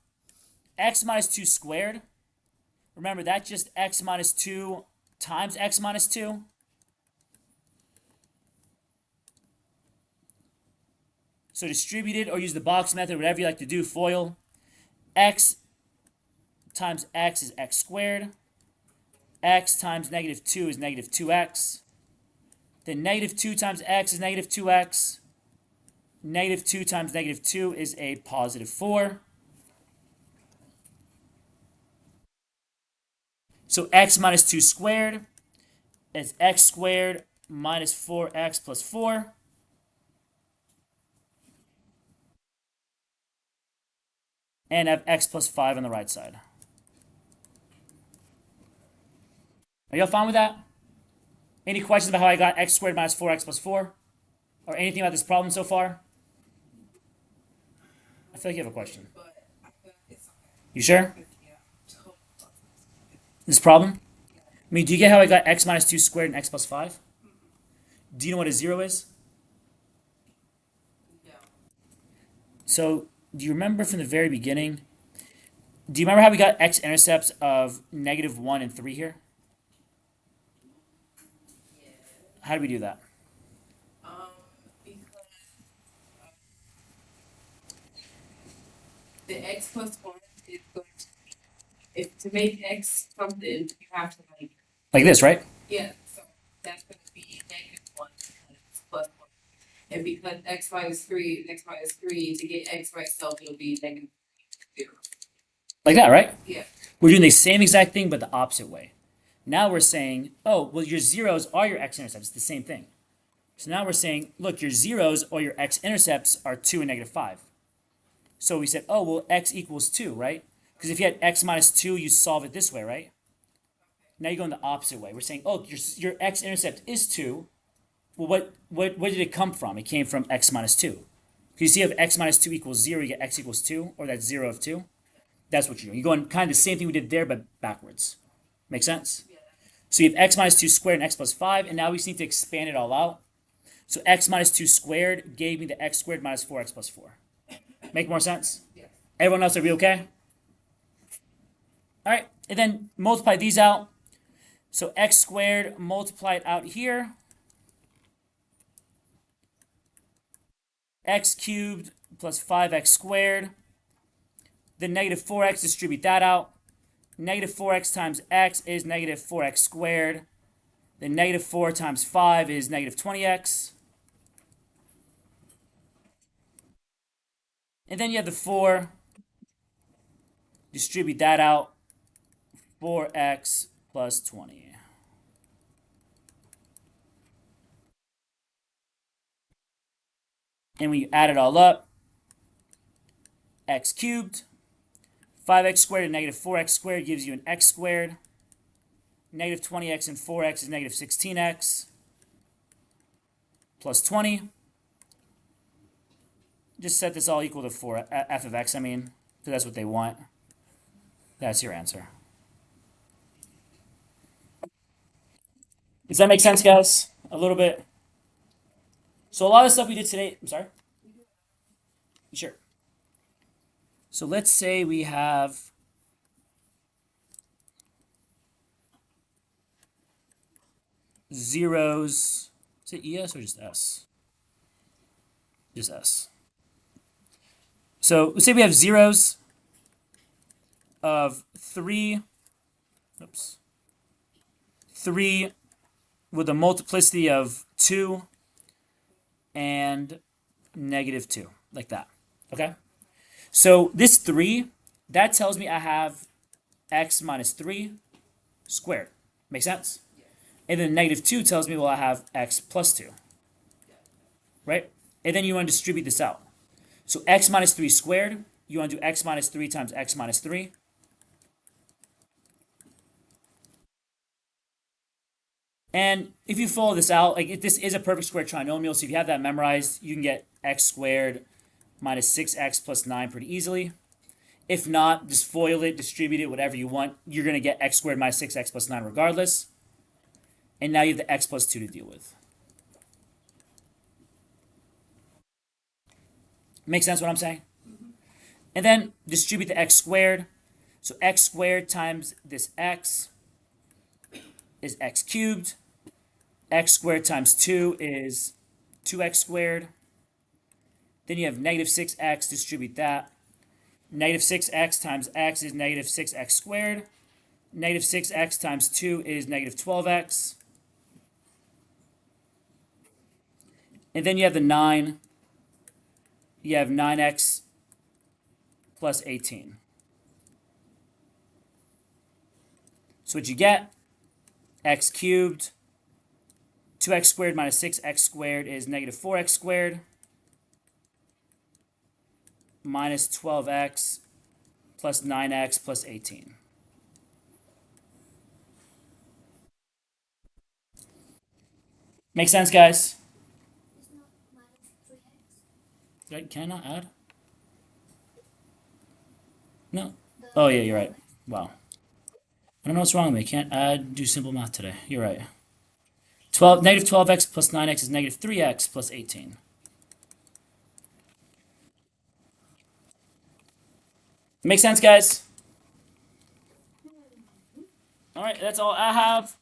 x minus 2 squared. Remember, that's just x minus 2 times x minus 2. So distribute it or use the box method, whatever you like to do, FOIL. X times x is x squared. X times negative 2 is negative 2x. Then negative 2 times x is negative 2x. Negative 2 times negative 2 is a positive 4. So x minus 2 squared is x squared minus 4x plus 4. And I have x plus 5 on the right side. Are y'all fine with that? Any questions about how I got x squared minus 4x plus 4? Or anything about this problem so far? I feel like you have a question. But I feel like it's okay. You sure? Yeah. This problem? I mean, do you get how I got x minus 2 squared and x plus 5? Do you know what a 0 is? No. So, do you remember from the very beginning? Do you remember how we got x-intercepts of negative 1 and 3 here? Yeah. How do we do that? Because the x plus 1 is going to be, if to make x something, you have to Like this, right? yeah, so that's going to be negative 1 because it's plus 1. And because x minus 3 and x minus 3, to get x by itself, it'll be negative 0. Like that, right? Yeah. We're doing the same exact thing, but the opposite way. Now we're saying, oh, well, your zeros are your x-intercepts. It's the same thing. So now we're saying, look, your zeros or your x-intercepts are 2 and negative 5. So we said, oh, well, x equals 2, right? Because if you had x minus 2, you solve it this way, right? Now you're going the opposite way. We're saying, oh, your x-intercept is 2. Well, where did it come from? It came from x minus 2. Because you see if x minus 2 equals 0, you get x equals 2, or that's 0 of 2. That's what you're doing. You're going kind of the same thing we did there, but backwards. Make sense? So you have x minus 2 squared and x plus 5, and now we just need to expand it all out. So x minus 2 squared gave me the x squared minus 4x plus 4. Make more sense? Yes. Everyone else, are we okay? All right, and then multiply these out. So x squared multiplied out here. X cubed plus 5x squared. Then negative 4x, distribute that out. Negative 4x times x is negative 4x squared. Then negative 4 times 5 is negative 20x. And then you have the 4. Distribute that out. 4x plus 20. And when you add it all up, x cubed, 5x squared and negative 4x squared gives you an x squared. Negative 20x and 4x is negative 16x. plus 20. Just set this all equal to 4, f of x, I mean, because that's what they want. That's your answer. Does that make sense, guys? A little bit? So a lot of stuff we did today, I'm sorry? Sure. So let's say we have zeros. Is it ES or just S? Just S. So let's say we have zeros of 3. Oops. 3 with a multiplicity of 2 and negative 2, like that. Okay? So this 3, that tells me I have x minus 3 squared. Make sense? And then negative 2 tells me, well, I have x plus 2. Right? And then you want to distribute this out. So x minus 3 squared, you want to do x minus 3 times x minus 3. And if you follow this out, like if this is a perfect square trinomial, so if you have that memorized, you can get x squared minus 6x plus 9 pretty easily. If not, just FOIL it, distribute it, whatever you want. You're going to get x squared minus 6x plus 9 regardless. And now you have the x plus 2 to deal with. Make sense what I'm saying? And then distribute the x squared. So x squared times this x is x cubed. X squared times 2 is 2x squared. Then you have negative 6x, distribute that. Negative 6x times x is negative 6x squared. Negative 6x times 2 is negative 12x. And then you have the 9. You have 9x plus 18. So what you get, x cubed, 2x squared minus 6x squared is negative 4x squared, minus 12x plus 9x plus 18. Make sense, guys? It's not minus 3x. Right? Can I not add? No. The Oh, yeah, you're right. Wow. I don't know what's wrong with me. I can't add, do simple math today. You're right. Negative 12x plus 9x is negative 3x plus 18. Make sense, guys? All right, that's all I have.